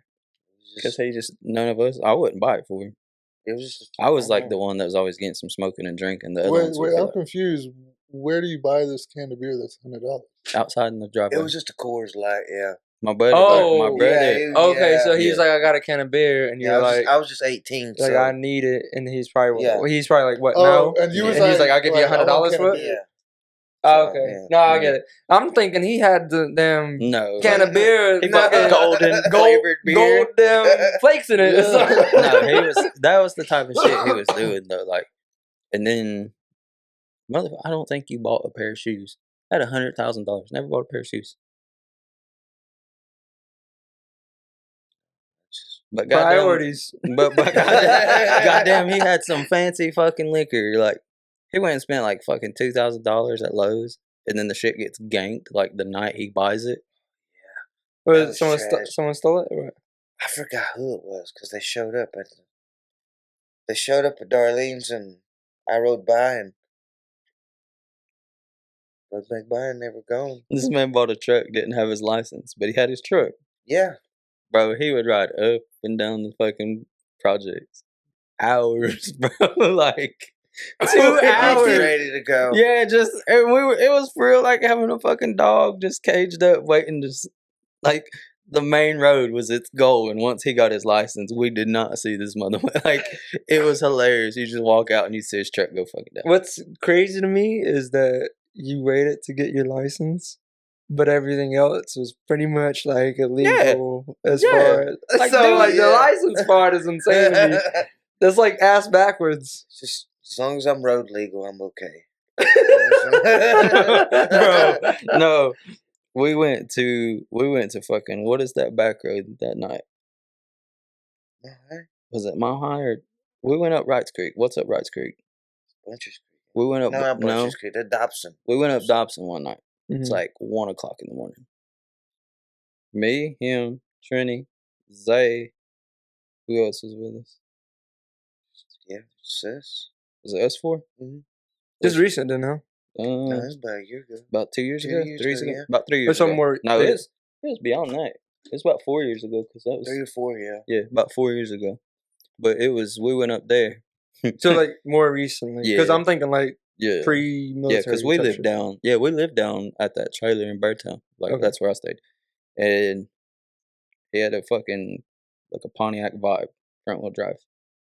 Speaker 2: Because none of us. I wouldn't buy it for him.
Speaker 3: It was just.
Speaker 2: I was like the one that was always getting some smoking and drinking. The other ones
Speaker 4: Wait, I'm confused. Where do you buy this can of beer that's $100?
Speaker 2: Outside in the driveway.
Speaker 3: It was just a Coors Light, yeah.
Speaker 2: My brother.
Speaker 1: Oh,
Speaker 2: my brother.
Speaker 3: Yeah,
Speaker 1: okay, so he's like, I got a can of beer, and you're like,
Speaker 3: I was just 18.
Speaker 1: Like,
Speaker 3: so.
Speaker 1: I need it, and he's probably,
Speaker 3: Yeah.
Speaker 1: he's probably like, what?
Speaker 4: Oh,
Speaker 1: No,
Speaker 4: and you was
Speaker 1: he's like, I'll give you $100 for it.
Speaker 3: Yeah.
Speaker 1: Oh, okay,
Speaker 3: Yeah.
Speaker 1: no, I get it. I'm thinking he had the damn can of beer,
Speaker 2: He fucking golden flavored beer,
Speaker 1: gold damn flakes in it.
Speaker 2: No, that was the type of shit he was doing though. Like, and then, I don't think you bought a pair of shoes. I had $100,000. Never bought a pair of shoes. But
Speaker 1: priorities.
Speaker 2: But goddamn, he had some fancy fucking liquor. Like, he went and spent like fucking $2,000 at Lowe's, and then the shit gets ganked like the night he buys it.
Speaker 1: Yeah. Was someone stole it? Or what?
Speaker 3: I forgot who it was because they showed up at Darlene's, and I rode by and they were gone.
Speaker 2: This man bought a truck, didn't have his license, but he had his truck.
Speaker 3: Yeah.
Speaker 2: Bro, he would ride up and down the fucking projects. Hours, bro. Like 2 hours.
Speaker 3: Ready to go.
Speaker 2: Yeah, it was for real like having a fucking dog just caged up waiting to, like, the main road was its goal, and once he got his license, we did not see this motherfucker. Like, it was hilarious. You just walk out and you see his truck go fucking down.
Speaker 1: What's crazy to me is that you waited to get your license, but everything else was pretty much like illegal as far as
Speaker 2: like,
Speaker 1: the license part is insane to me. That's like ass backwards.
Speaker 3: Just as long as I'm road legal, I'm okay.
Speaker 2: Bro, no. We went to fucking, what is that back road that night? Was it Mile High or we went up Wrights Creek? What's up Wrights Creek?
Speaker 3: Bunches Creek.
Speaker 2: We went up
Speaker 3: not Bunches Creek. They're Dobson.
Speaker 2: We went up Dobson one night.
Speaker 1: Mm-hmm.
Speaker 2: It's like 1:00 in the morning. Me, him, Trini, Zay. Who else was with us?
Speaker 3: Yeah, sis.
Speaker 2: Was it us 4?
Speaker 3: Mm-hmm.
Speaker 1: Just recent, didn't know.
Speaker 3: No, it was about a year ago.
Speaker 2: About 2 years ago? 3 years ago?
Speaker 3: Yeah.
Speaker 2: About 3 years
Speaker 1: or some
Speaker 2: ago.
Speaker 1: more.
Speaker 2: No, it was beyond that. It's about 4 years ago because that was
Speaker 3: 3 or 4, yeah.
Speaker 2: Yeah, about 4 years ago. But we went up there.
Speaker 1: So like more recently, because I'm thinking like pre-military.
Speaker 2: Yeah, because we lived down. Yeah, we lived down at that trailer in Birdtown. Like that's where I stayed, and he had a fucking like a Pontiac Vibe front wheel drive.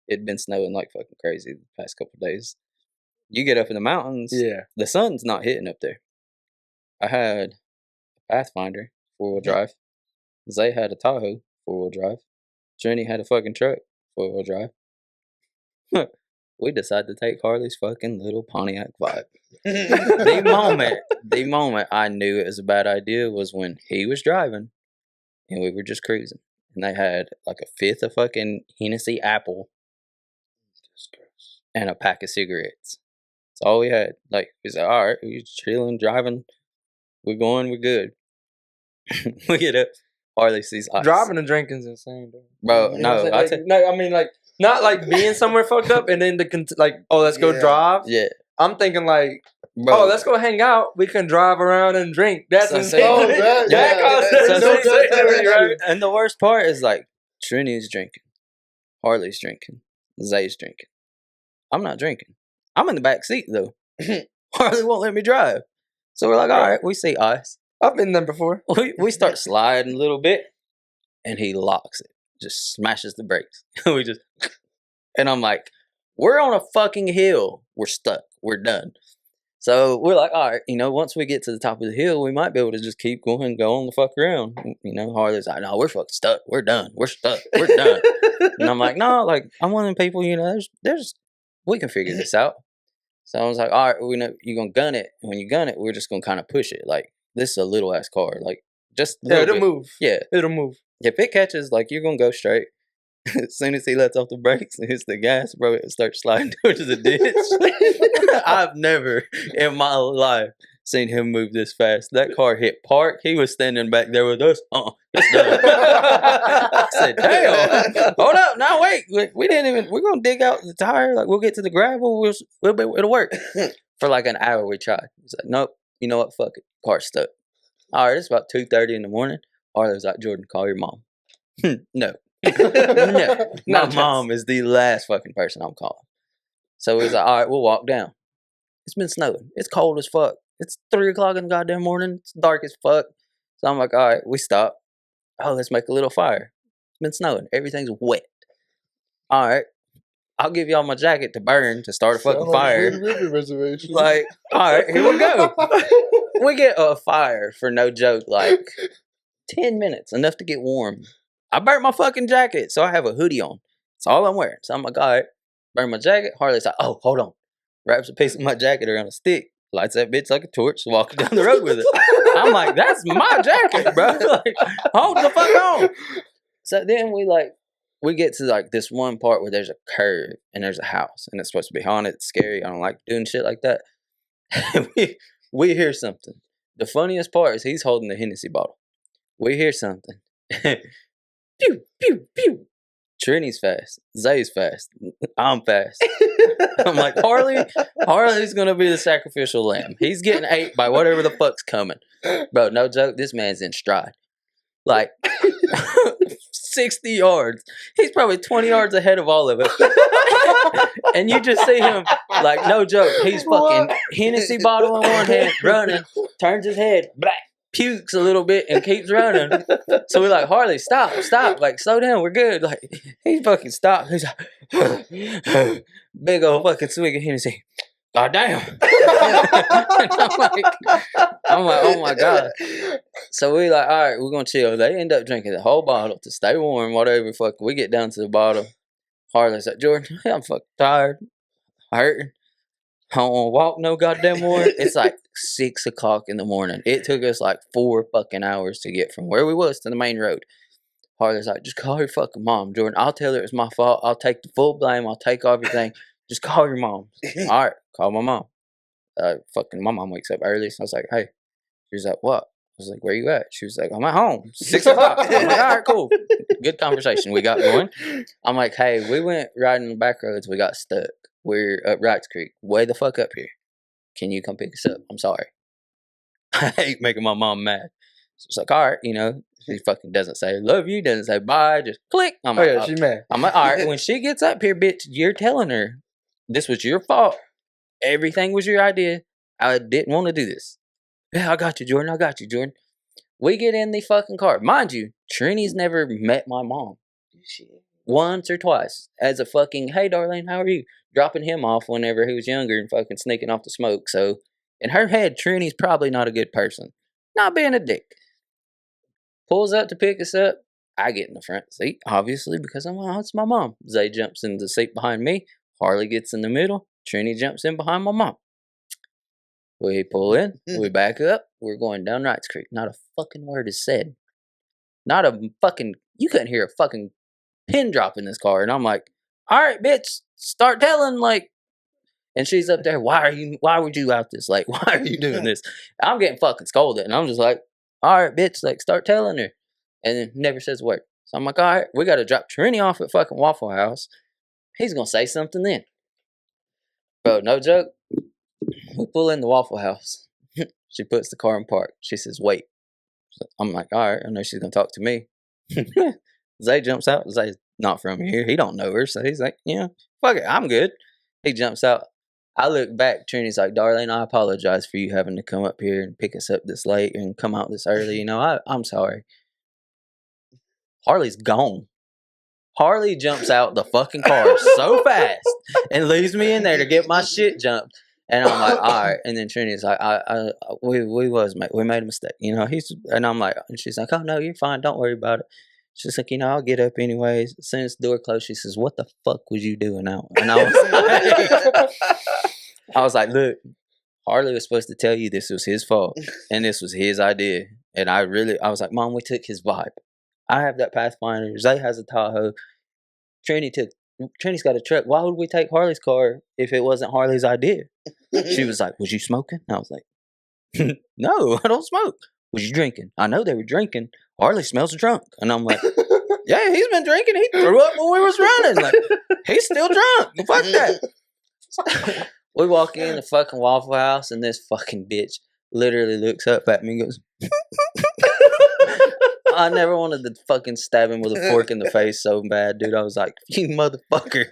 Speaker 2: It'd been snowing like fucking crazy the past couple of days. You get up in the mountains, the sun's not hitting up there. I had a Pathfinder 4-wheel drive. Zay had a Tahoe 4-wheel drive. Trini had a fucking truck 4-wheel drive. we decided to take Harley's fucking little Pontiac Vibe. The moment I knew it was a bad idea was when he was driving and we were just cruising. And they had like a fifth of fucking Hennessy Apple and a pack of cigarettes. That's all we had. Like, we said, all right, we're chilling, driving. We're going, we're good. We get up. Harley sees ice.
Speaker 1: Driving and drinking's insane,
Speaker 2: bro.
Speaker 1: You know no, I mean, like, not like being somewhere fucked up and then let's go drive.
Speaker 2: Yeah.
Speaker 1: I'm thinking like,
Speaker 2: bro,
Speaker 1: let's go hang out. We can drive around and drink. That's insane.
Speaker 2: Right? And the worst part is like, Trinity's drinking, Harley's drinking, Zay's drinking. I'm not drinking. I'm in the back seat though. Harley won't let me drive. So we're like, all right, we see ice.
Speaker 1: I've been there before.
Speaker 2: We start sliding a little bit, and he locks it. Just smashes the brakes. And I'm like, we're on a fucking hill. We're stuck. We're done. So we're like, all right, once we get to the top of the hill, we might be able to just keep going, go on the fuck around. Harley's like, no, we're fucking stuck. We're done. We're stuck. We're done. And I'm like, no, like, I'm one of them people, there's we can figure this out. So I was like, all right, we know you're going to gun it. And when you gun it, we're just going to kind of push it. Like, this is a little ass car. Like, just
Speaker 1: it'll move.
Speaker 2: Yeah.
Speaker 1: It'll move.
Speaker 2: If it catches, like, you're going to go straight. As soon as he lets off the brakes and hits the gas, bro, it starts sliding towards the ditch. I've never in my life seen him move this fast. That car hit park. He was standing back there with us. It's done. I said, damn. Hold up. Now, wait. We didn't even, we're going to dig out the tire. Like, we'll get to the gravel. It'll work. For like an hour, we tried. He's like, nope. You know what? Fuck it. Car's stuck. All right. It's about 2:30 in the morning. Harley was like, Jordan, call your mom. No. No. My mom is the last fucking person I'm calling. So he's like, all right, we'll walk down. It's been snowing. It's cold as fuck. It's 3 o'clock in the goddamn morning. It's dark as fuck. So I'm like, all right, we stop. Oh, let's make a little fire. It's been snowing. Everything's wet. All right. I'll give y'all my jacket to burn to start a fucking fire. Like, all right, here we go. We get a fire for no joke, like 10 minutes, enough to get warm. I burnt my fucking jacket, so I have a hoodie on. That's all I'm wearing. So I'm like, all right, burn my jacket. Harley's like, oh, hold on. Wraps a piece of my jacket around a stick, lights that bitch like a torch, walking down the road with it. I'm like, that's my jacket, bro. Like, hold the fuck on. So then we get to like this one part where there's a curve and there's a house and it's supposed to be haunted. It's scary. I don't like doing shit like that. we hear something. The funniest part is he's holding the Hennessy bottle. We hear something. Pew, pew, pew. Trinity's fast. Zay's fast. I'm fast. I'm like, Harley's going to be the sacrificial lamb. He's getting ate by whatever the fuck's coming. Bro, no joke. This man's in stride. Like, 60 yards. He's probably 20 yards ahead of all of us. And you just see him, like, no joke. He's fucking Hennessy bottle in one hand, running, turns his head, black, pukes a little bit, and keeps running. So we're like, Harley, stop. Like, slow down. We're good. Like, he fucking stopped. He's like, big old fucking swig of Hennessy. God damn. I'm like, oh my God. So we like, all right, we're going to chill. They end up drinking the whole bottle to stay warm, whatever. Fuck. We get down to the bottle. Harley's like, Jordan, I'm fucking tired. Hurting. I don't want to walk no goddamn more. It's like 6 o'clock in the morning. It took us like 4 fucking hours to get from where we was to the main road. Harley's like, just call your fucking mom, Jordan. I'll tell her it was my fault. I'll take the full blame. I'll take everything. Just call your mom. All right, call my mom. Fucking my mom wakes up early. So I was like, hey. She was like, what? I was like, where you at? She was like, I'm at home. 6 o'clock. I'm like, all right, cool. Good conversation we got going. I'm like, hey, we went riding the back roads. We got stuck. We're up Wrights Creek. Way the fuck up here. Can you come pick us up? I'm sorry. I hate making my mom mad. So it's like, all right, she fucking doesn't say love you, doesn't say bye, just click. I'm like,
Speaker 1: she's mad.
Speaker 2: I'm like, all right, when she gets up here, bitch, you're telling her this was your fault. Everything was your idea. I didn't want to do this. Yeah, I got you, Jordan. We get in the fucking car. Mind you, Trinity's never met my mom. Once or twice. As a fucking, hey, Darlene, how are you? Dropping him off whenever he was younger and fucking sneaking off the smoke. So, in her head, Trinity's probably not a good person. Not being a dick. Pulls up to pick us up. I get in the front seat, obviously, because it's my mom. Zay jumps in the seat behind me. Harley gets in the middle. Trini jumps in behind my mom. We pull in. We back up. We're going down Wrights Creek. Not a fucking word is said. Not a fucking... You couldn't hear a fucking pin drop in this car. And I'm like, all right, bitch, start telling, like... And she's up there, why would you out this? Like, why are you doing this? I'm getting fucking scolded. And I'm just like, all right, bitch, like, start telling her. And then never says a word. So I'm like, all right, we got to drop Trini off at fucking Waffle House. He's going to say something then. Bro, no joke. We pull in the Waffle House. She puts the car in park. She says, wait. So I'm like, all right, I know she's going to talk to me. Zay jumps out. Zay's not from here. He don't know her. So he's like, yeah, fuck it, I'm good. He jumps out. I look back. Trini's like, Darlene, I apologize for you having to come up here and pick us up this late and come out this early. You know, I'm sorry. Harley's gone. Harley jumps out the fucking car so fast and leaves me in there to get my shit jumped. And I'm like, all right. And then Trini's like, we made a mistake. You know, and I'm like, and she's like, oh no, you're fine. Don't worry about it. She's like, you know, I'll get up anyways. As soon as the door closed, she says, what the fuck was you doing out? And I was like, look, Harley was supposed to tell you this was his fault. And this was his idea. And I was like, Mom, we took his vibe. I have that Pathfinder. Zay has a Tahoe. Trini's got a truck. Why would we take Harley's car if it wasn't Harley's idea? She was like, was you smoking? And I was like, no, I don't smoke. Was you drinking? I know they were drinking. Harley smells drunk. And I'm like, yeah, he's been drinking. He threw up when we was running. Like, he's still drunk. Fuck that. We walk in the fucking Waffle House, and this fucking bitch literally looks up at me and goes, I never wanted to fucking stab him with a fork in the face so bad, dude. I was like, you motherfucker.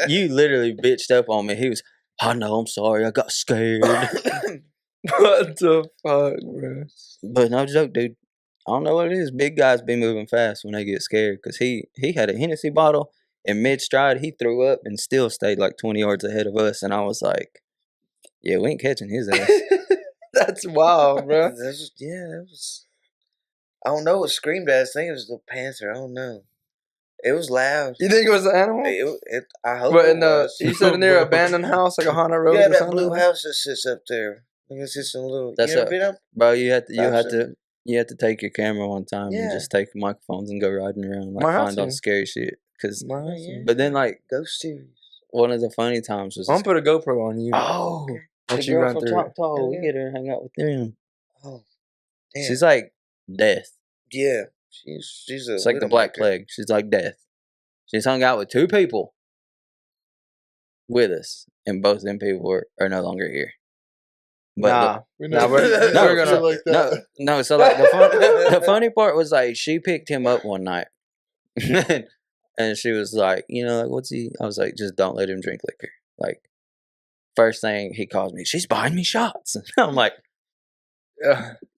Speaker 2: You literally bitched up on me. He was, I know, I'm sorry. I got scared.
Speaker 1: What the fuck, bro?
Speaker 2: But no joke, dude. I don't know what it is. Big guys be moving fast when they get scared. Because he had a Hennessy bottle, and mid-stride, he threw up and still stayed like 20 yards ahead of us. And I was like, yeah, we ain't catching his ass.
Speaker 1: That's wild, bro.
Speaker 3: That was... I don't know what screamed at us. I think it was the panther. I don't know. It was loud.
Speaker 1: You think it was an animal?
Speaker 3: I hope
Speaker 1: but
Speaker 3: it was.
Speaker 1: You said in their abandoned house, like a haunted road or something?
Speaker 3: Yeah, that blue house that sits up there. I think it's just a little...
Speaker 2: That's
Speaker 3: you ever been up?
Speaker 2: Bro, you have to take your camera one time and just take microphones and go riding around. Like, find all scary shit. But then, like...
Speaker 3: Ghost series.
Speaker 2: One of the funny times was...
Speaker 1: I'm going to put a GoPro on you.
Speaker 2: Oh!
Speaker 1: Okay.
Speaker 2: The girl from Choctaw. We get her to hang out with them.
Speaker 3: Oh, damn.
Speaker 2: She's like death.
Speaker 3: Yeah. She's a...
Speaker 2: It's like the Black Plague. She's like death. She's hung out with 2 people with us, and both of them people are no longer here. But
Speaker 4: we're gonna like that.
Speaker 2: No. So like the funny part was like she picked him up one night, and she was like, you know, like what's he? I was like, just don't let him drink liquor. Like first thing he calls me, she's buying me shots. I'm like,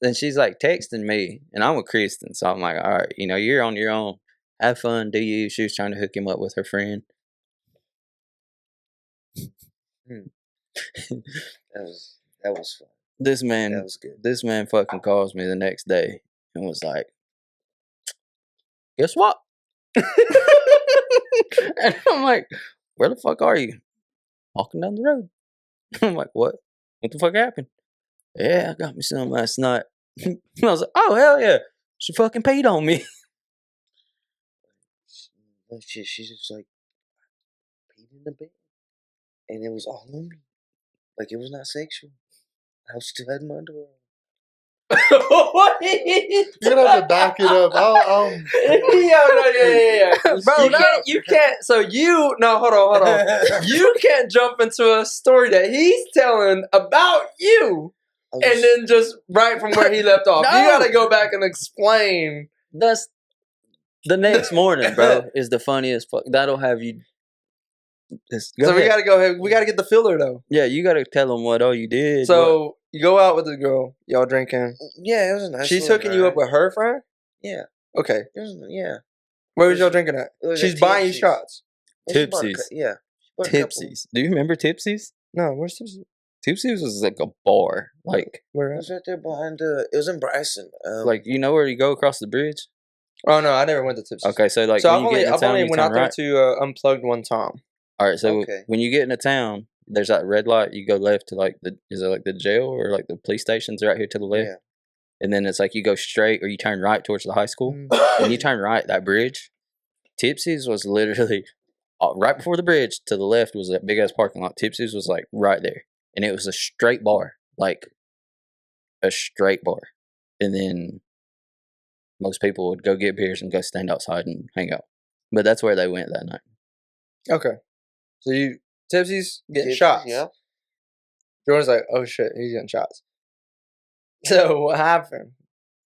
Speaker 2: then she's like texting me, and I'm with Kristen, so I'm like, all right, you know, you're on your own. Have fun, do you? She was trying to hook him up with her friend.
Speaker 3: That was fun.
Speaker 2: This man,
Speaker 3: that was good.
Speaker 2: This man fucking calls me the next day and was like, guess what? And I'm like, where the fuck are you? Walking down the road. I'm like, what? What the fuck happened? Yeah, I got me some last night. I was like, oh, hell yeah. She fucking peed on me.
Speaker 3: She just like peed in the bed. And it was all on me. Like it was not sexual. I still had my underwear on.
Speaker 4: You're gonna have to back it up.
Speaker 1: Yeah. Bro, you can't. So hold on. You can't jump into a story that he's telling about you, and then just right from where he left off. No. You gotta go back and explain.
Speaker 2: That's the next morning, bro. Is the funniest. That'll have you.
Speaker 1: So we gotta go ahead. We gotta get the filler though.
Speaker 2: Yeah, you gotta tell them what all you did.
Speaker 1: So you go out with the girl, y'all drinking.
Speaker 3: Yeah, it was a nice.
Speaker 1: She's hooking you up with her friend.
Speaker 3: Yeah.
Speaker 1: Okay.
Speaker 3: Yeah.
Speaker 1: Where was y'all drinking at? She's buying you shots.
Speaker 2: Tipsies.
Speaker 3: Yeah.
Speaker 2: Tipsies. Do you remember Tipsies?
Speaker 1: No, where's Tipsies?
Speaker 2: Tipsies was like a bar. Like
Speaker 3: where? It was right there behind. It was in Bryson.
Speaker 2: Like you know where you go across the bridge?
Speaker 1: Oh no, I never went to Tipsies.
Speaker 2: Okay, so like
Speaker 1: I've only went out there to Unplugged one time.
Speaker 2: All right, so when you get into town, there's that red light. You go left to like is it like the jail or like the police stations right here to the left?
Speaker 3: Yeah.
Speaker 2: And then it's like you go straight or you turn right towards the high school. When you turn right, that bridge, Tipsy's was literally right before the bridge. To the left was that big ass parking lot. Tipsy's was like right there, and it was a straight bar, like a straight bar. And then most people would go get beers and go stand outside and hang out. But that's where they went that night.
Speaker 1: Okay. So Tipsy's getting shots.
Speaker 3: Yeah.
Speaker 1: Jordan's like, oh shit, he's getting shots. So what happened?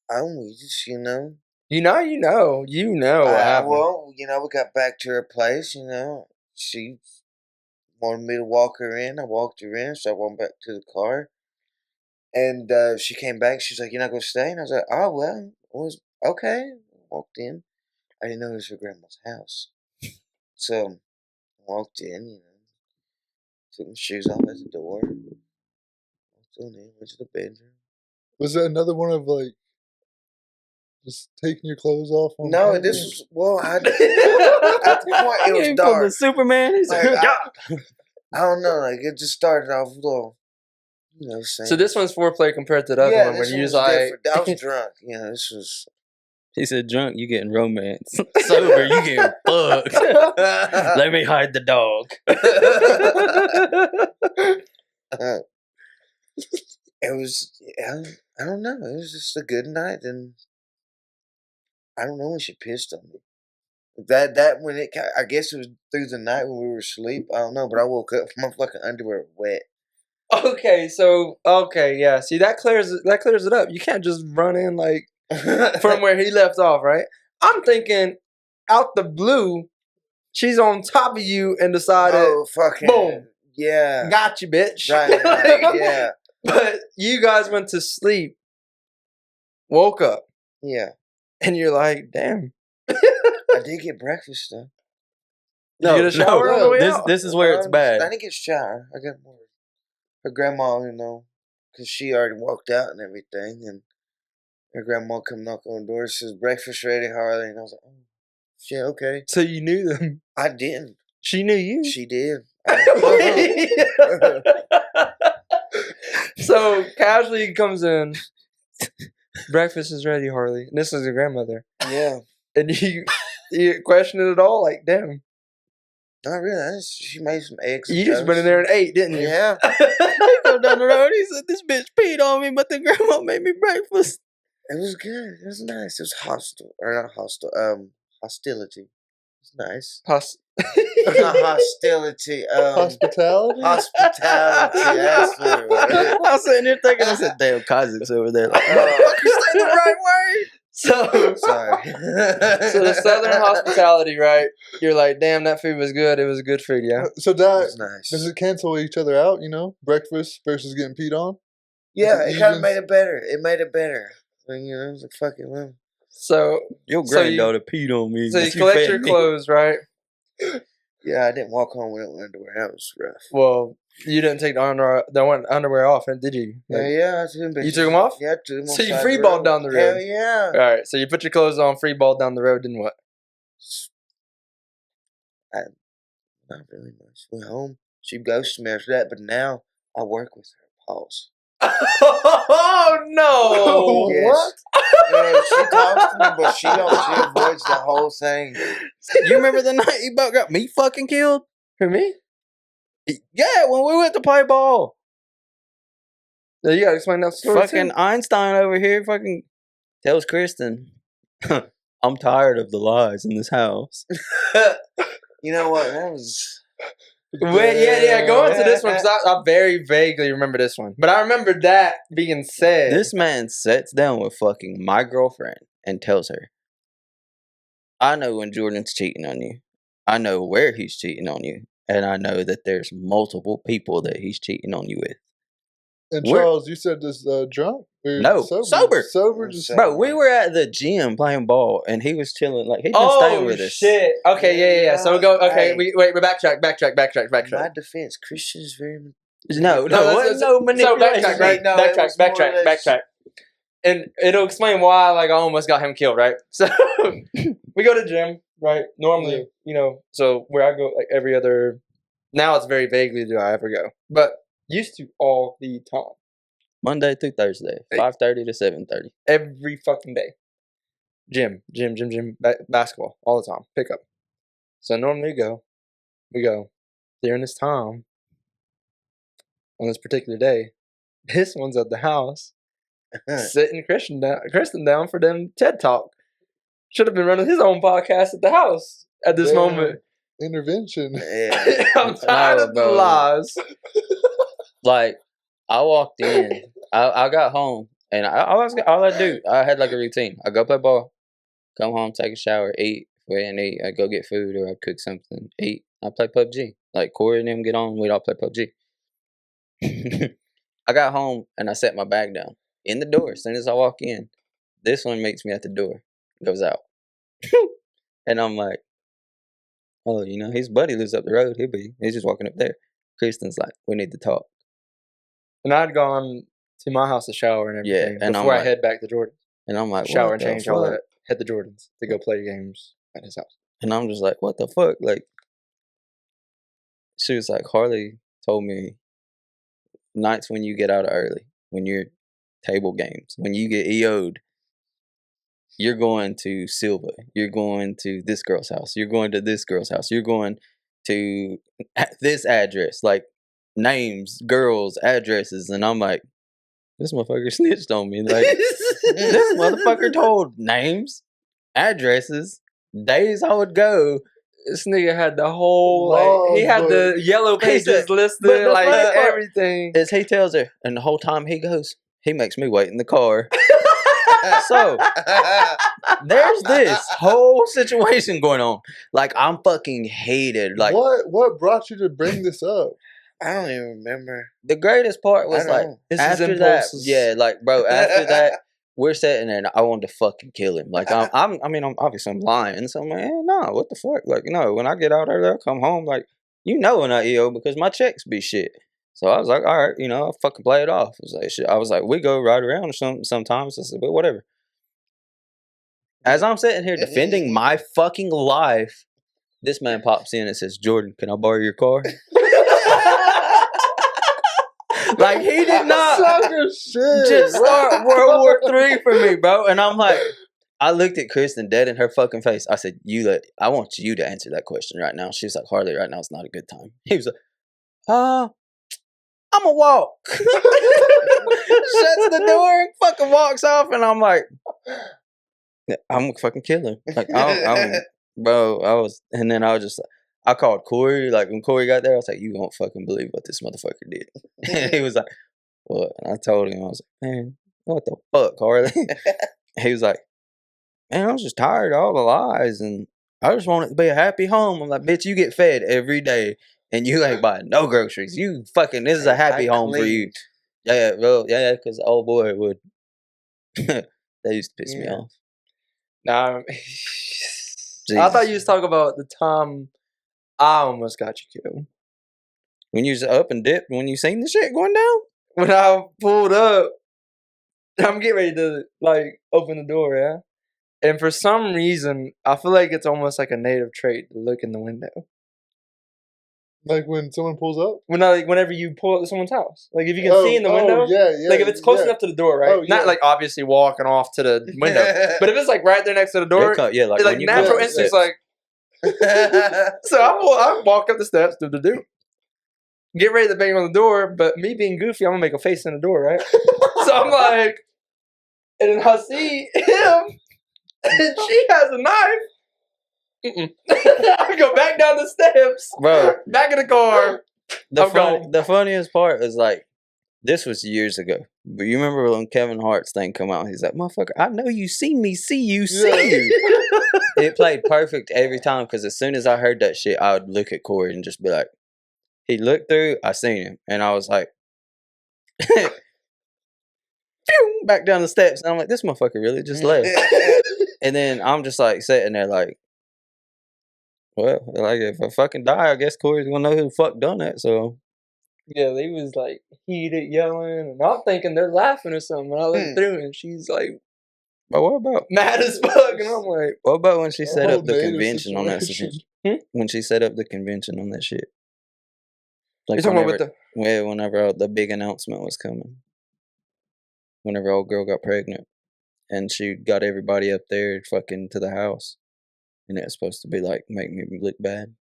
Speaker 3: We just,
Speaker 1: You know what happened.
Speaker 3: Well, we got back to her place, She wanted me to walk her in. I walked her in, so I went back to the car. And she came back. She's like, "You're not going to stay?" And I was like, "Oh, well, it was okay." I walked in. I didn't know it was her grandma's house. So I walked in, took my shoes off at the door. Walked on in, went to the bedroom.
Speaker 4: Was it another one of like just taking your clothes off?
Speaker 3: No, this was at the point it was dark.
Speaker 2: The Superman. He's
Speaker 3: like, I don't know. Like it just started off a little, saying.
Speaker 1: So this one's foreplay compared to the other one, where you was like,
Speaker 3: I was drunk. This was.
Speaker 2: He said, "Drunk, you getting romance. Sober, you getting fucked. Let me hide the dog."
Speaker 3: It was. I don't know. It was just a good night, and I don't know when she pissed on me. That when I guess it was through the night when we were asleep. I don't know, but I woke up, my fucking underwear wet.
Speaker 1: Okay, yeah. See, that clears it up. You can't just run in like from where he left off, right? I'm thinking, out the blue, she's on top of you and decided,
Speaker 3: oh fucking
Speaker 1: boom,
Speaker 3: yeah,
Speaker 1: got you, bitch.
Speaker 3: Right, yeah.
Speaker 1: But you guys went to sleep, woke up,
Speaker 3: yeah,
Speaker 1: and you're like, damn.
Speaker 3: I did get breakfast though.
Speaker 1: No, you get a shower on the way out?
Speaker 2: This is where it's bad.
Speaker 3: I didn't get a shower. I got more. Her grandma, because she already walked out and everything, and her grandma come knock on the door, says, "Breakfast ready, Harley." And I was like, "Oh, shit, okay."
Speaker 1: So you knew them?
Speaker 3: I didn't.
Speaker 1: She knew you?
Speaker 3: She did.
Speaker 1: So casually comes in, breakfast is ready, Harley. And this is your grandmother.
Speaker 3: Yeah.
Speaker 1: And you question it at all? Like, damn.
Speaker 3: Not really. She made some eggs.
Speaker 1: You just went in there and ate, didn't you?
Speaker 3: Yeah.
Speaker 2: He go down the road. He said, "This bitch peed on me, but the grandma made me breakfast."
Speaker 3: It was good. It was nice. It was hostility. It was nice. Not hostility.
Speaker 4: Hospitality?
Speaker 3: Hospitality. That's what it was.
Speaker 2: I was sitting here thinking, I said, "Damn, Kazakh's over there." Like, motherfucker, say the right word.
Speaker 1: So
Speaker 3: sorry.
Speaker 1: So the Southern hospitality, right? You're like, damn, that food was good. It was good food, yeah.
Speaker 4: So that
Speaker 3: It was nice.
Speaker 4: does it cancel each other out? Breakfast versus getting peed on.
Speaker 3: Yeah, it kind of made it better. It made it better. It was like fucking well.
Speaker 1: So
Speaker 2: your granddaughter peed on me.
Speaker 1: So you collect your clothes, right?
Speaker 3: Yeah, I didn't walk home with underwear. That was rough.
Speaker 1: Well, you didn't take the underwear off, did you?
Speaker 3: Like, yeah, I took them.
Speaker 1: You took them off?
Speaker 3: Yeah, I took them off.
Speaker 1: So you freeballed down the road.
Speaker 3: Hell yeah.
Speaker 1: All right, so you put your clothes on, freeballed down the road, then what?
Speaker 3: Not really much. Went home. She ghosted me after that, but now I work with her. Pause.
Speaker 1: Oh no!
Speaker 3: Yes.
Speaker 1: What?
Speaker 3: Yeah, she talks to me, but she avoids the whole thing.
Speaker 2: You remember the night you about got me fucking killed?
Speaker 1: For me?
Speaker 2: Yeah, when we went to play ball.
Speaker 1: Yeah, you gotta explain that story.
Speaker 2: Fucking
Speaker 1: too.
Speaker 2: Einstein over here fucking tells Kristen, "I'm tired of the lies in this house."
Speaker 3: You know what? That was.
Speaker 1: Wait, yeah. Go into this one because I very vaguely remember this one, but I remember that being said.
Speaker 2: This man sits down with fucking my girlfriend and tells her, "I know when Jordan's cheating on you. I know where he's cheating on you, and I know that there's multiple people that he's cheating on you with."
Speaker 4: And Charles, you said this drunk?
Speaker 2: No, sober.
Speaker 4: Sober, just
Speaker 2: bro. We were at the gym playing ball, and he was chilling. Like he'd been staying with us.
Speaker 1: Shit. Okay, yeah. So go. Okay, we backtrack.
Speaker 3: My defense, Christian is very.
Speaker 2: No manipulation.
Speaker 1: So backtrack, right?
Speaker 3: No,
Speaker 1: backtrack. And it'll explain why, like, I almost got him killed, right? So we go to the gym, right? Normally, so where I go, like every other Now it's very vaguely do I ever go. But used to all the time.
Speaker 2: Monday through Thursday, 5:30 to 7:30.
Speaker 1: Every fucking day. Gym, basketball, all the time. Pick up. So normally we go during this time, on this particular day, this one's at the house, sitting Kristen down for them TED Talk. Should have been running his own podcast at the house at this moment.
Speaker 4: Intervention.
Speaker 3: Yeah.
Speaker 1: I'm tired of the lies.
Speaker 2: Like, I walked in, I got home, and all I do, I had like a routine. I go play ball, come home, take a shower, eat. We didn't eat. I go get food or I cook something, eat. I play PUBG. Like Corey and them get on, we'd all play PUBG. I got home and I set my bag down in the door. As soon as I walk in, this one meets me at the door, goes out, and I'm like, "Oh, you know, his buddy lives up the road. He's just walking up there." Kristen's like, "We need to talk."
Speaker 1: And I'd gone to my house to shower and everything before I head back to Jordan.
Speaker 2: And I'm like,
Speaker 1: shower and change, all that. Head to Jordan's to go play games at his house.
Speaker 2: And I'm just like, what the fuck? Like, she was like, Harley told me nights when you get out early, when you're table games, when you get EO'd, you're going to Silva, you're going to this girl's house, you're going to this girl's house, you're going to this address, like names, girls, addresses. And I'm like, this motherfucker snitched on me. Like, this motherfucker told names, addresses, days I would go.
Speaker 1: This nigga had the whole, he had the yellow pages listed, like everything.
Speaker 2: As he tells her, and the whole time he goes, he makes me wait in the car. So, there's this whole situation going on. Like, I'm fucking hated. Like,
Speaker 4: what brought you to bring this up?
Speaker 3: I don't even remember.
Speaker 2: The greatest part was like, after that, yeah, like, bro, after that, we're sitting there and I wanted to fucking kill him. Like, I'm obviously I'm lying. So I'm like, no, what the fuck? Like, no, when I get out there, I'll come home. Like, you know when I EO because my checks be shit. So I was like, all right, you know, I'll fucking play it off. I was like, we go right around or something sometimes. I said, but whatever. As I'm sitting here defending my fucking life, this man pops in and says, Jordan, can I borrow your car? Like, he did not just start World War III for me, bro. And I'm like, I looked at Kristen dead in her fucking face. I said, I want you to answer that question right now. She was like, Harley, right now is not a good time. He was like, I'm a walk. Shuts the door and fucking walks off. And I'm like, I'm gonna fucking kill him. Like, and then I was just like, I called Corey. Like, when Corey got there, I was like, you won't fucking believe what this motherfucker did. And he was like, what? And I told him, I was like, man, what the fuck, Harley? He was like, man, I was just tired of all the lies, and I just want it to be a happy home. I'm like, bitch, you get fed every day, and you ain't buying no groceries. You fucking, this is a happy home for you. Yeah, bro, yeah, because old boy would. They used to piss me off.
Speaker 1: Nah, I thought you was talking about the time I almost got you killed.
Speaker 2: When you was up and dipped, when you seen the shit going down?
Speaker 1: When I pulled up, I'm getting ready to, like, open the door, yeah? And for some reason, I feel like it's almost like a native trait to look in the window.
Speaker 4: Like when someone pulls up?
Speaker 1: Whenever you pull up to someone's house. Like, if you can see in the window.
Speaker 4: Yeah.
Speaker 1: Like, if it's close enough to the door, right? Not, like, obviously walking off to the window. But if it's, like, right there next to the door. Like natural instincts, like. So I walk up the steps to the door. Get ready to bang on the door, but me being goofy, I'm going to make a face in the door, right? So I'm like. And then I see him. And she has a knife. I go back down the steps,
Speaker 2: bro.
Speaker 1: Back in the car.
Speaker 2: The funniest part is, like, this was years ago. But you remember when Kevin Hart's thing come out? He's like, motherfucker, I know you see me, see you. It played perfect every time because as soon as I heard that shit, I would look at Corey and just be like, he looked through, I seen him, and I was like, back down the steps, and I'm like, this motherfucker really just left. And then I'm just like sitting there like, well, like, if I fucking die, I guess Corey's gonna know who the fuck done that. So
Speaker 1: yeah, they was like heated, yelling, and I'm thinking they're laughing or something. And I look through, and she's like,
Speaker 2: but what about
Speaker 1: mad as fuck? And I'm like,
Speaker 2: what about when she set up the convention on that shit? When she set up the convention on that shit? Like
Speaker 1: You're talking about with the
Speaker 2: whenever the big announcement was coming. Whenever old girl got pregnant, and she got everybody up there fucking to the house, and it was supposed to be like make me look bad.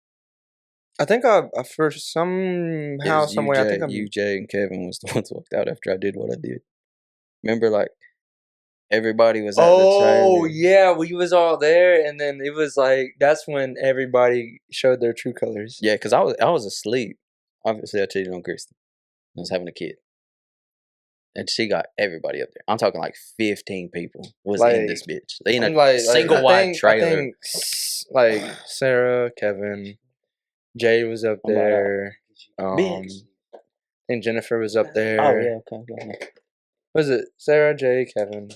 Speaker 1: I think I for somehow, some way, I think
Speaker 2: you, Jay, and Kevin was the ones who walked out after I did what I did. Remember, like everybody was at the trailer.
Speaker 1: Oh yeah, we was all there, and then it was like that's when everybody showed their true colors.
Speaker 2: Yeah, because I was asleep. Obviously, I cheated on Kristen. I was having a kid, and she got everybody up there. I'm talking like 15 people was in this bitch. They in a single wide trailer.
Speaker 1: I think like Sarah, Kevin, Jay was up there. I think Jennifer was up there.
Speaker 2: Oh yeah, okay.
Speaker 1: Was it Sarah, Jay, Kevin?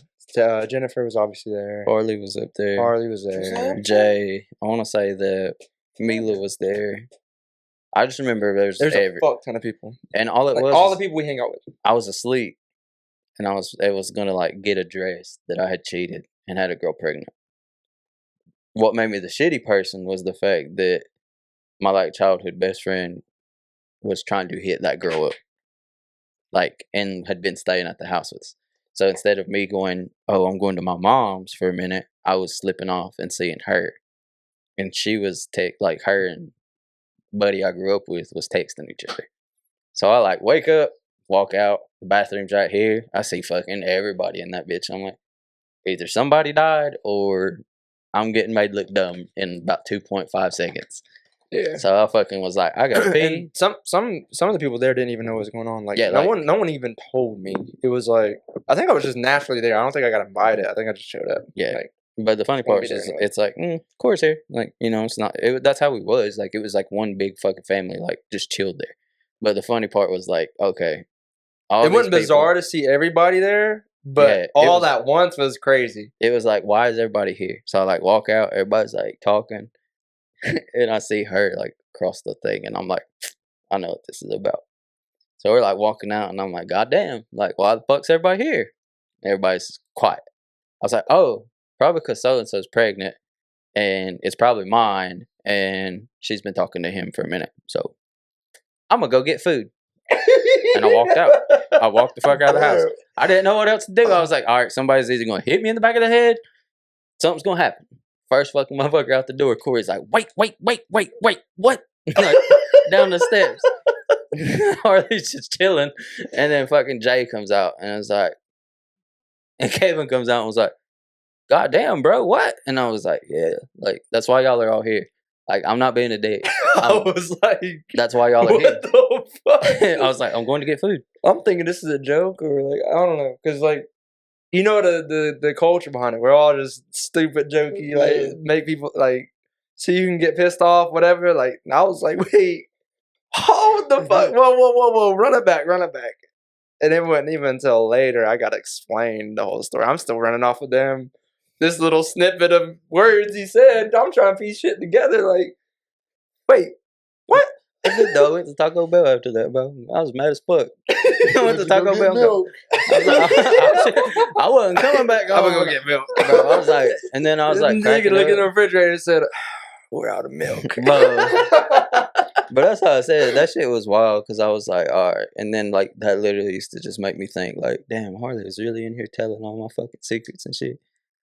Speaker 1: Jennifer was obviously there.
Speaker 2: Harley was up there.
Speaker 1: Harley was there.
Speaker 2: Jay. I want to say that Mila was there. I just remember there's
Speaker 1: a fuck ton of people,
Speaker 2: and all it was
Speaker 1: all the people we hang out with.
Speaker 2: I was asleep, and I was gonna like get addressed that I had cheated and had a girl pregnant. What made me the shitty person was the fact that my like childhood best friend was trying to hit that girl up, like, and had been staying at the house with us. So instead of me going, oh, I'm going to my mom's for a minute, I was slipping off and seeing her, and she was like her and buddy I grew up with was texting each other. So I like wake up, walk out, the bathroom's right here. I see fucking everybody in that bitch. I'm like, either somebody died or I'm getting made look dumb in about 2.5 seconds. Yeah. So I fucking was like, I gotta pee.
Speaker 1: Some of the people there didn't even know what was going on. Like, yeah, no one even told me. It was like, I think I was just naturally there. I don't think I got invited. I think I just showed up.
Speaker 2: Yeah.
Speaker 1: Like,
Speaker 2: but the funny part is, anyway. It's like, of course here. Like, you know, it's not. That's how we was. Like, it was like one big fucking family, like just chilled there. But the funny part was like, okay,
Speaker 1: it wasn't bizarre to see everybody there, but all at once was crazy.
Speaker 2: It was like, why is everybody here? So I like walk out, everybody's like talking, and I see her like across the thing, and I'm like, I know what this is about. So we're like walking out, and I'm like, God damn, like why the fuck's everybody here? Everybody's quiet. I was like, oh, probably because so and so's pregnant, and it's probably mine, and she's been talking to him for a minute, so I'm gonna go get food. And I walked out. I walked the fuck out of the house. I didn't know what else to do. I was like, all right, somebody's either gonna hit me in the back of the head, something's gonna happen. First fucking motherfucker out the door, Corey's like, wait, what? Like, down the steps. Harley's just chilling, and then fucking Jay comes out, and I was like, and Kevin comes out and was like, God damn, bro, what? And I was like, yeah, like, that's why y'all are all here. Like, I'm not being a dick.
Speaker 1: I was like,
Speaker 2: that's why y'all are here.
Speaker 1: What the fuck?
Speaker 2: I was like, I'm going to get food.
Speaker 1: I'm thinking this is a joke, or like, I don't know. Because, like, you know the culture behind it. We're all just stupid, jokey, like, make people, like, so you can get pissed off, whatever. Like, I was like, wait, what the fuck? Whoa, run it back. And it wasn't even until later I got to explain the whole story. I'm still running off of them. This little snippet of words he said, I'm trying to piece shit together. Like, wait, what?
Speaker 2: I did though. I went to Taco Bell after that, bro. I was mad as fuck. I went to Taco Bell. I wasn't coming back.
Speaker 1: I'm gonna go get milk.
Speaker 2: Bro, I was like, and then I was like,
Speaker 1: nigga looked in the refrigerator and said, "We're out of milk."
Speaker 2: Bro. But that's how I said it. That shit was wild because I was like, all right. And then like that literally used to just make me think, like, damn, Harley is really in here telling all my fucking secrets and shit.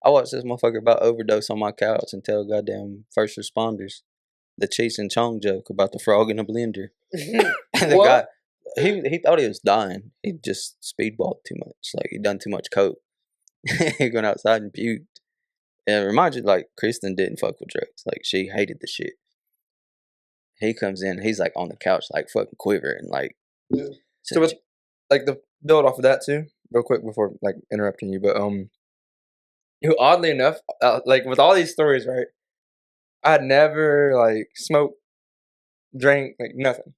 Speaker 2: I watched this motherfucker about overdose on my couch and tell goddamn first responders the Cheech and Chong joke about the frog in a blender. And the guy, he thought he was dying. He just speedballed too much. Like, he done too much coke. He went outside and puked. And it reminds you, like, Kristen didn't fuck with drugs. Like, she hated the shit. He comes in, he's like on the couch, like fucking quivering, like.
Speaker 1: Yeah. So with, like, the build off of that too, real quick before like interrupting you, but oddly enough, like with all these stories, right? I had never like smoked, drank, like nothing.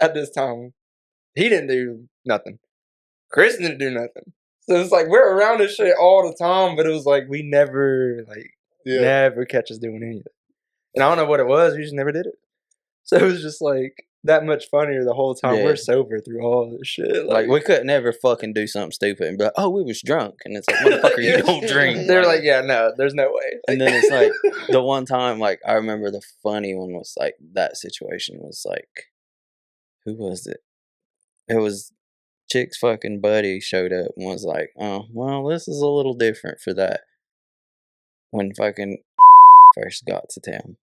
Speaker 1: At this time, he didn't do nothing. Chris didn't do nothing. So it's like we're around this shit all the time, but it was like we never never catch us doing anything. And I don't know what it was. We just never did it. So it was just like that much funnier the whole time. We're sober through all this shit.
Speaker 2: Like we could never fucking do something stupid and be like, oh, we was drunk. And it's like, motherfucker, you don't drink.
Speaker 1: They're like, yeah, no, there's no way.
Speaker 2: And then it's like the one time, like, I remember the funny one was like that situation was like who was it? It was chick's fucking buddy showed up and was like, oh, well, this is a little different for that. When fucking first got to town.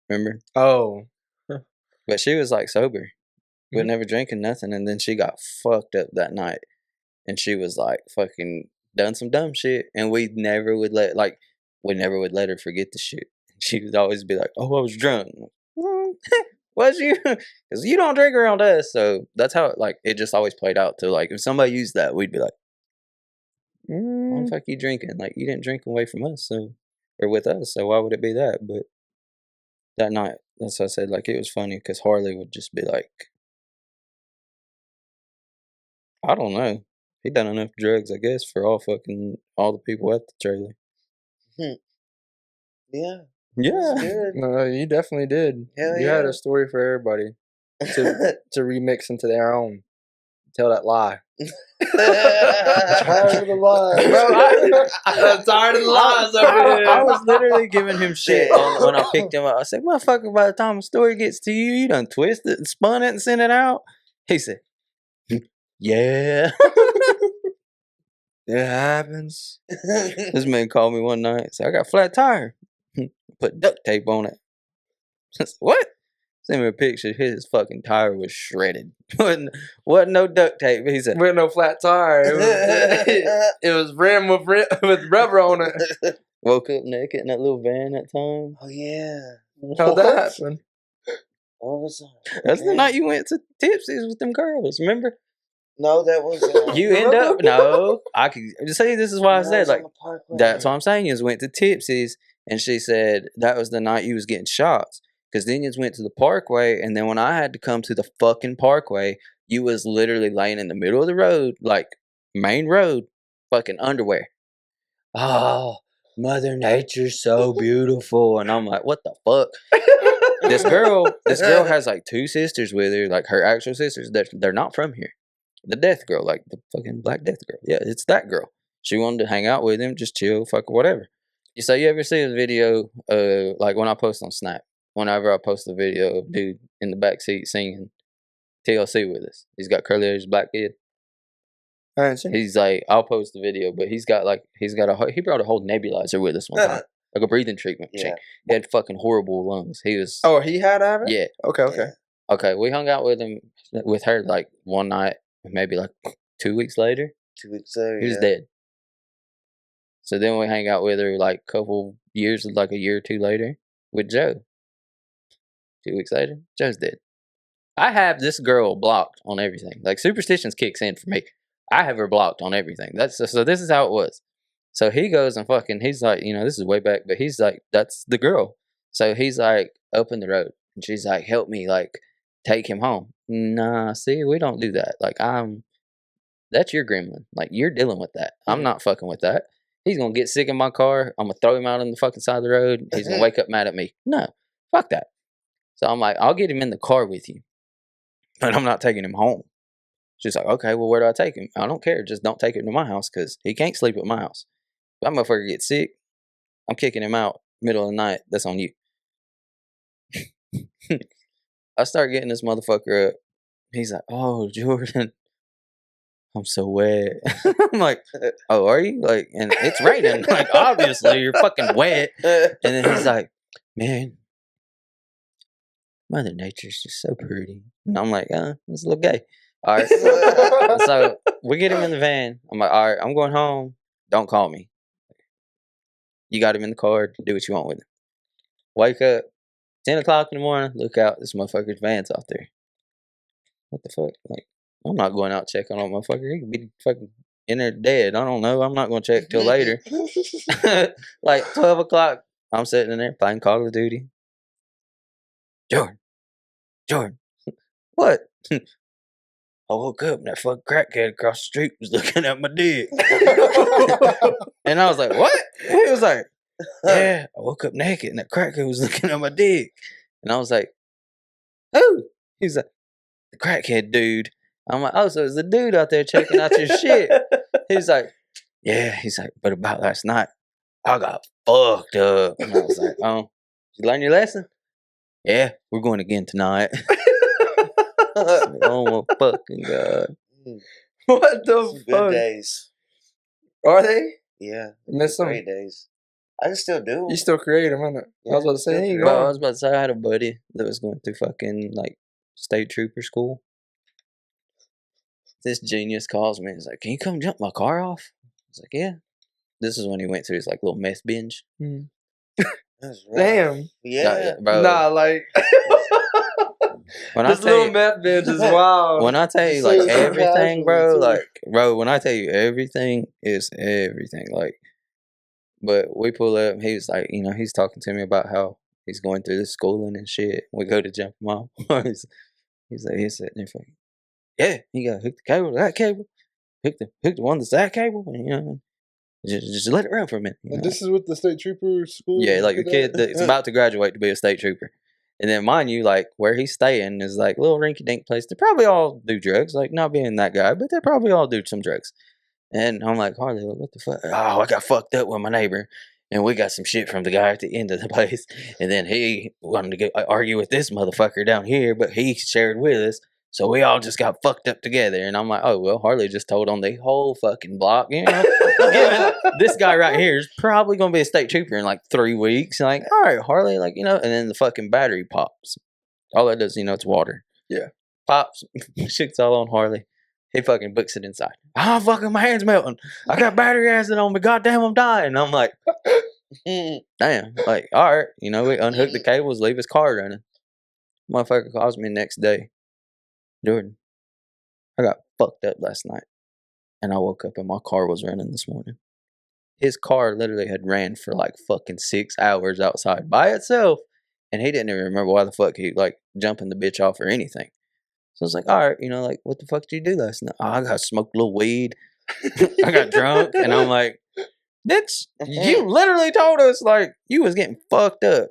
Speaker 2: Remember?
Speaker 1: Oh.
Speaker 2: But she was like sober. But
Speaker 1: Mhm.
Speaker 2: never drinking nothing. And then she got fucked up that night. And she was like fucking done some dumb shit. And we never would let her forget the shit. She would always be like, oh, I was drunk. Was you? Because you don't drink around us. So that's how it just always played out to like, if somebody used that, we'd be like, why the fuck you drinking? Like, you didn't drink away from us, or with us, so why would it be that? But that night, that's what I said, like, it was funny because Harley would just be like, I don't know. He done enough drugs, I guess, for all the people at the trailer.
Speaker 3: Yeah.
Speaker 2: Yeah.
Speaker 3: Good.
Speaker 1: No, you definitely did.
Speaker 3: Hell
Speaker 1: you
Speaker 3: yeah.
Speaker 1: had a story for everybody to remix into their own. Tell that lie.
Speaker 4: Tired of the lies.
Speaker 1: I'm tired of the lies over here.
Speaker 2: I was literally giving him shit when I picked him up. I said, motherfucker, by the time the story gets to you, you done twisted and spun it and sent it out. He said, yeah.
Speaker 1: It happens.
Speaker 2: This man called me one night. Said, I got a flat tire. Put duct tape on it. I said, what? Send me a picture. His fucking tire was shredded. wasn't no duct tape. He said,
Speaker 1: with no flat tire. It was rimmed with rubber on it.
Speaker 2: woke up naked in that little van that time.
Speaker 3: Oh, yeah.
Speaker 1: How'd that happen?
Speaker 3: What was that?
Speaker 2: That's the night you went to Tipsy's with them girls, remember?
Speaker 3: No, that was...
Speaker 2: You end up... No. I could... See, this is why I said, like... That's what I'm saying. You went to Tipsy's, and she said that was the night you was getting shots. Because then you went to the Parkway, and then when I had to come to the fucking Parkway, you was literally laying in the middle of the road, like, main road, fucking underwear. Oh, Mother Nature's so beautiful. And I'm like, what the fuck? This girl has, like, 2 sisters with her, like, her actual sisters. They're not from here. The death girl, like, the fucking Black Death girl. Yeah, it's that girl. She wanted to hang out with him, just chill, fuck whatever. So you ever see a video, like, when I post on Snap? Whenever I post a video of dude in the backseat singing TLC with us. He's got curly hairs, black kid. He's like, I'll post the video, but he brought a whole nebulizer with us one time. Like a breathing treatment machine. He had fucking horrible lungs. He was...
Speaker 1: Oh, he had to have it?
Speaker 2: Yeah.
Speaker 1: Okay.
Speaker 2: Okay, we hung out with her like one night, maybe like 2 weeks later.
Speaker 3: 2 weeks later,
Speaker 2: he was dead. So then we hang out with her like a couple years, like a year or two later, with Joe. 2 weeks later, Joe's dead. I have this girl blocked on everything. Like, superstitions kicks in for me. I have her blocked on everything. So this is how it was. So he goes and he's like, this is way back, but he's like, that's the girl. So he's like, up in the road. And she's like, help me, like, take him home. Nah, see, we don't do that. Like, that's your gremlin. Like, you're dealing with that. I'm not fucking with that. He's going to get sick in my car. I'm going to throw him out on the fucking side of the road. He's going to wake up mad at me. No, fuck that. So I'm like, I'll get him in the car with you, but I'm not taking him home. She's like, okay, well, where do I take him? I don't care. Just don't take him to my house because he can't sleep at my house. If that motherfucker gets sick, I'm kicking him out middle of the night. That's on you. I start getting this motherfucker up. He's like, oh, Jordan, I'm so wet. I'm like, oh, are you? Like, and it's raining. Like, obviously, you're fucking wet. And then he's like, man, Mother Nature's just so pretty. And I'm like, it's a little gay. All right. So we get him in the van. I'm like, all right, I'm going home. Don't call me. You got him in the car. Do what you want with him. Wake up, 10 o'clock in the morning. Look out. This motherfucker's van's out there. What the fuck? Like, I'm not going out checking on motherfucker. He could be fucking in there dead. I don't know. I'm not going to check till later. Like 12 o'clock. I'm sitting in there playing Call of Duty. Jordan, what? I woke up and that fucking crackhead across the street was looking at my dick. And I was like, what? He was like, yeah, I woke up naked and that crackhead was looking at my dick. And I was like, who? He's like, the crackhead dude. I'm like, oh, so it's the dude out there checking out your shit. He's like, yeah. He's like, but about last night, I got fucked up. And I was like, oh, you learn your lesson? Yeah, we're going again tonight. Oh my fucking god!
Speaker 1: What the
Speaker 3: Some
Speaker 1: fuck?
Speaker 3: good days.
Speaker 1: Are they?
Speaker 3: Yeah.
Speaker 1: Miss them.
Speaker 3: Great days. I can still do them.
Speaker 1: You still create them, aren't
Speaker 3: Yeah,
Speaker 1: I was about to say,
Speaker 3: still
Speaker 1: he ain't
Speaker 3: create 'em.
Speaker 2: Bro, I
Speaker 1: going.
Speaker 2: was about to say I had a buddy that was going through fucking like state trooper school. This genius calls me. He's like, "Can you come jump my car off?" I was like, "Yeah." This is when he went through his like little meth binge.
Speaker 3: That's rough.
Speaker 1: Damn.
Speaker 3: Yeah.
Speaker 2: bro.
Speaker 1: Nah, like
Speaker 2: When
Speaker 1: this
Speaker 2: I tell
Speaker 1: little
Speaker 2: you,
Speaker 1: meth binge is wild.
Speaker 2: when I tell you
Speaker 4: Just
Speaker 2: like
Speaker 4: say it so
Speaker 2: everything,
Speaker 4: casually,
Speaker 2: bro,
Speaker 4: too.
Speaker 2: like bro, when I tell you everything is everything. Like, but we pull up. He was like, he's talking to me about how he's going through this schooling and shit. We go to jump him off. he's sitting there fucking, yeah, you gotta hook the cable to that cable, hook the one to that cable, and just let it run for a minute.
Speaker 4: And this is with the state trooper school.
Speaker 2: Yeah, like a
Speaker 4: did
Speaker 2: kid
Speaker 4: that?
Speaker 2: that's about to graduate to be a state trooper. And then, mind you, like where he's staying is like a little rinky-dink place. They probably all do drugs, like not being that guy, but they probably all do some drugs. And I'm like, Harley, what the fuck? Oh, I got fucked up with my neighbor, and we got some shit from the guy at the end of the place. And then he wanted to go argue with this motherfucker down here, but he shared with us. So we all just got fucked up together. And I'm like, oh, well, Harley just told on the whole fucking block. This guy right here is probably going to be a state trooper in like 3 weeks. And like, all right, Harley, like, and then the fucking battery pops. All that does, it's water.
Speaker 1: Yeah.
Speaker 2: Pops, shit's all on Harley. He fucking books it inside. Oh, fucking, my hand's melting. I got battery acid on me. Goddamn, I'm dying. And I'm like, damn. Like, all right. We unhook the cables, leave his car running. Motherfucker calls me the next day. Jordan, I got fucked up last night, and I woke up and my car was running this morning. His car literally had ran for like fucking 6 hours outside by itself, and he didn't even remember why the fuck he like jumping the bitch off or anything. So I was like, all right, like, what the fuck did you do last night? Oh, I got smoked a little weed. I got drunk, and I'm like, bitch, you literally told us like you was getting fucked up.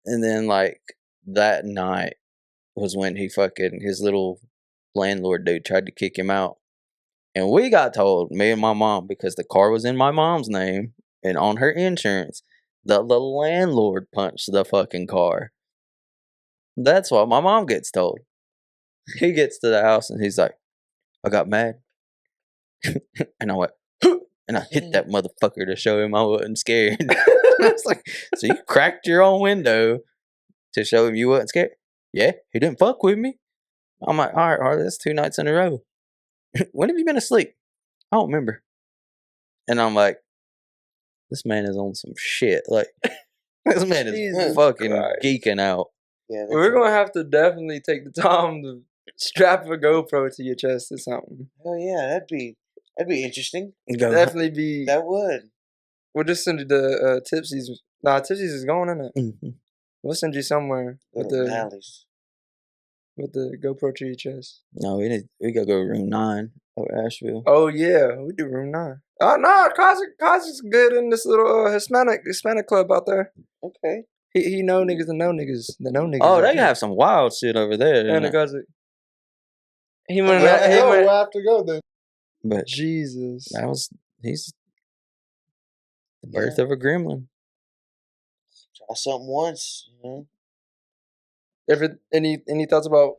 Speaker 2: And then like that night was when his little landlord dude tried to kick him out. And we got told, me and my mom, because the car was in my mom's name and on her insurance, that the landlord punched the fucking car. That's what my mom gets told. He gets to the house and he's like, I got mad. And I went, and I hit that motherfucker to show him I wasn't scared. I was like, so you cracked your own window to show him you wasn't scared? Yeah, he didn't fuck with me. I'm like, all right, Harley, that's 2 nights in a row. When have you been asleep? I don't remember. And I'm like, this man is on some shit. Like, this man is
Speaker 1: Jesus
Speaker 2: fucking
Speaker 1: Christ.
Speaker 2: geeking out.
Speaker 3: Yeah,
Speaker 1: We're gonna have to definitely take the time to strap a GoPro to your chest or something.
Speaker 3: Oh yeah, that'd be interesting.
Speaker 2: Go.
Speaker 1: Definitely be.
Speaker 3: That would.
Speaker 1: We'll just send you the Tipsies. Nah, Tipsies is going in it.
Speaker 2: Mm-hmm.
Speaker 1: We'll send you somewhere with
Speaker 3: Little
Speaker 1: the
Speaker 3: Malleys.
Speaker 1: GoPro to your chest.
Speaker 2: No, we gotta go to room 9 over Asheville.
Speaker 1: Oh yeah, we do room 9. Oh no, Cosic's good in this little Hispanic club out there.
Speaker 3: Okay.
Speaker 1: He know niggas and know niggas. The know niggas.
Speaker 2: Oh,
Speaker 1: out
Speaker 2: they
Speaker 1: there.
Speaker 2: have some wild shit over there.
Speaker 1: And the
Speaker 2: Didn't
Speaker 1: Cosic. He went.
Speaker 4: We'll have to go then.
Speaker 2: they? But
Speaker 1: Jesus.
Speaker 2: he's the birth of a gremlin.
Speaker 3: Try something once,
Speaker 1: Any thoughts about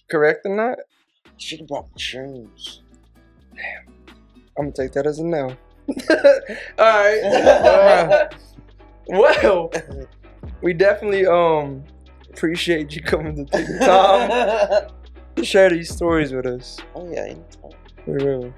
Speaker 1: correcting that?
Speaker 3: Should have brought my shrooms.
Speaker 1: I'm gonna take that as a no. All right. Well, we definitely appreciate you coming to take the time to share these stories with us.
Speaker 3: Oh yeah, anytime.
Speaker 1: For real.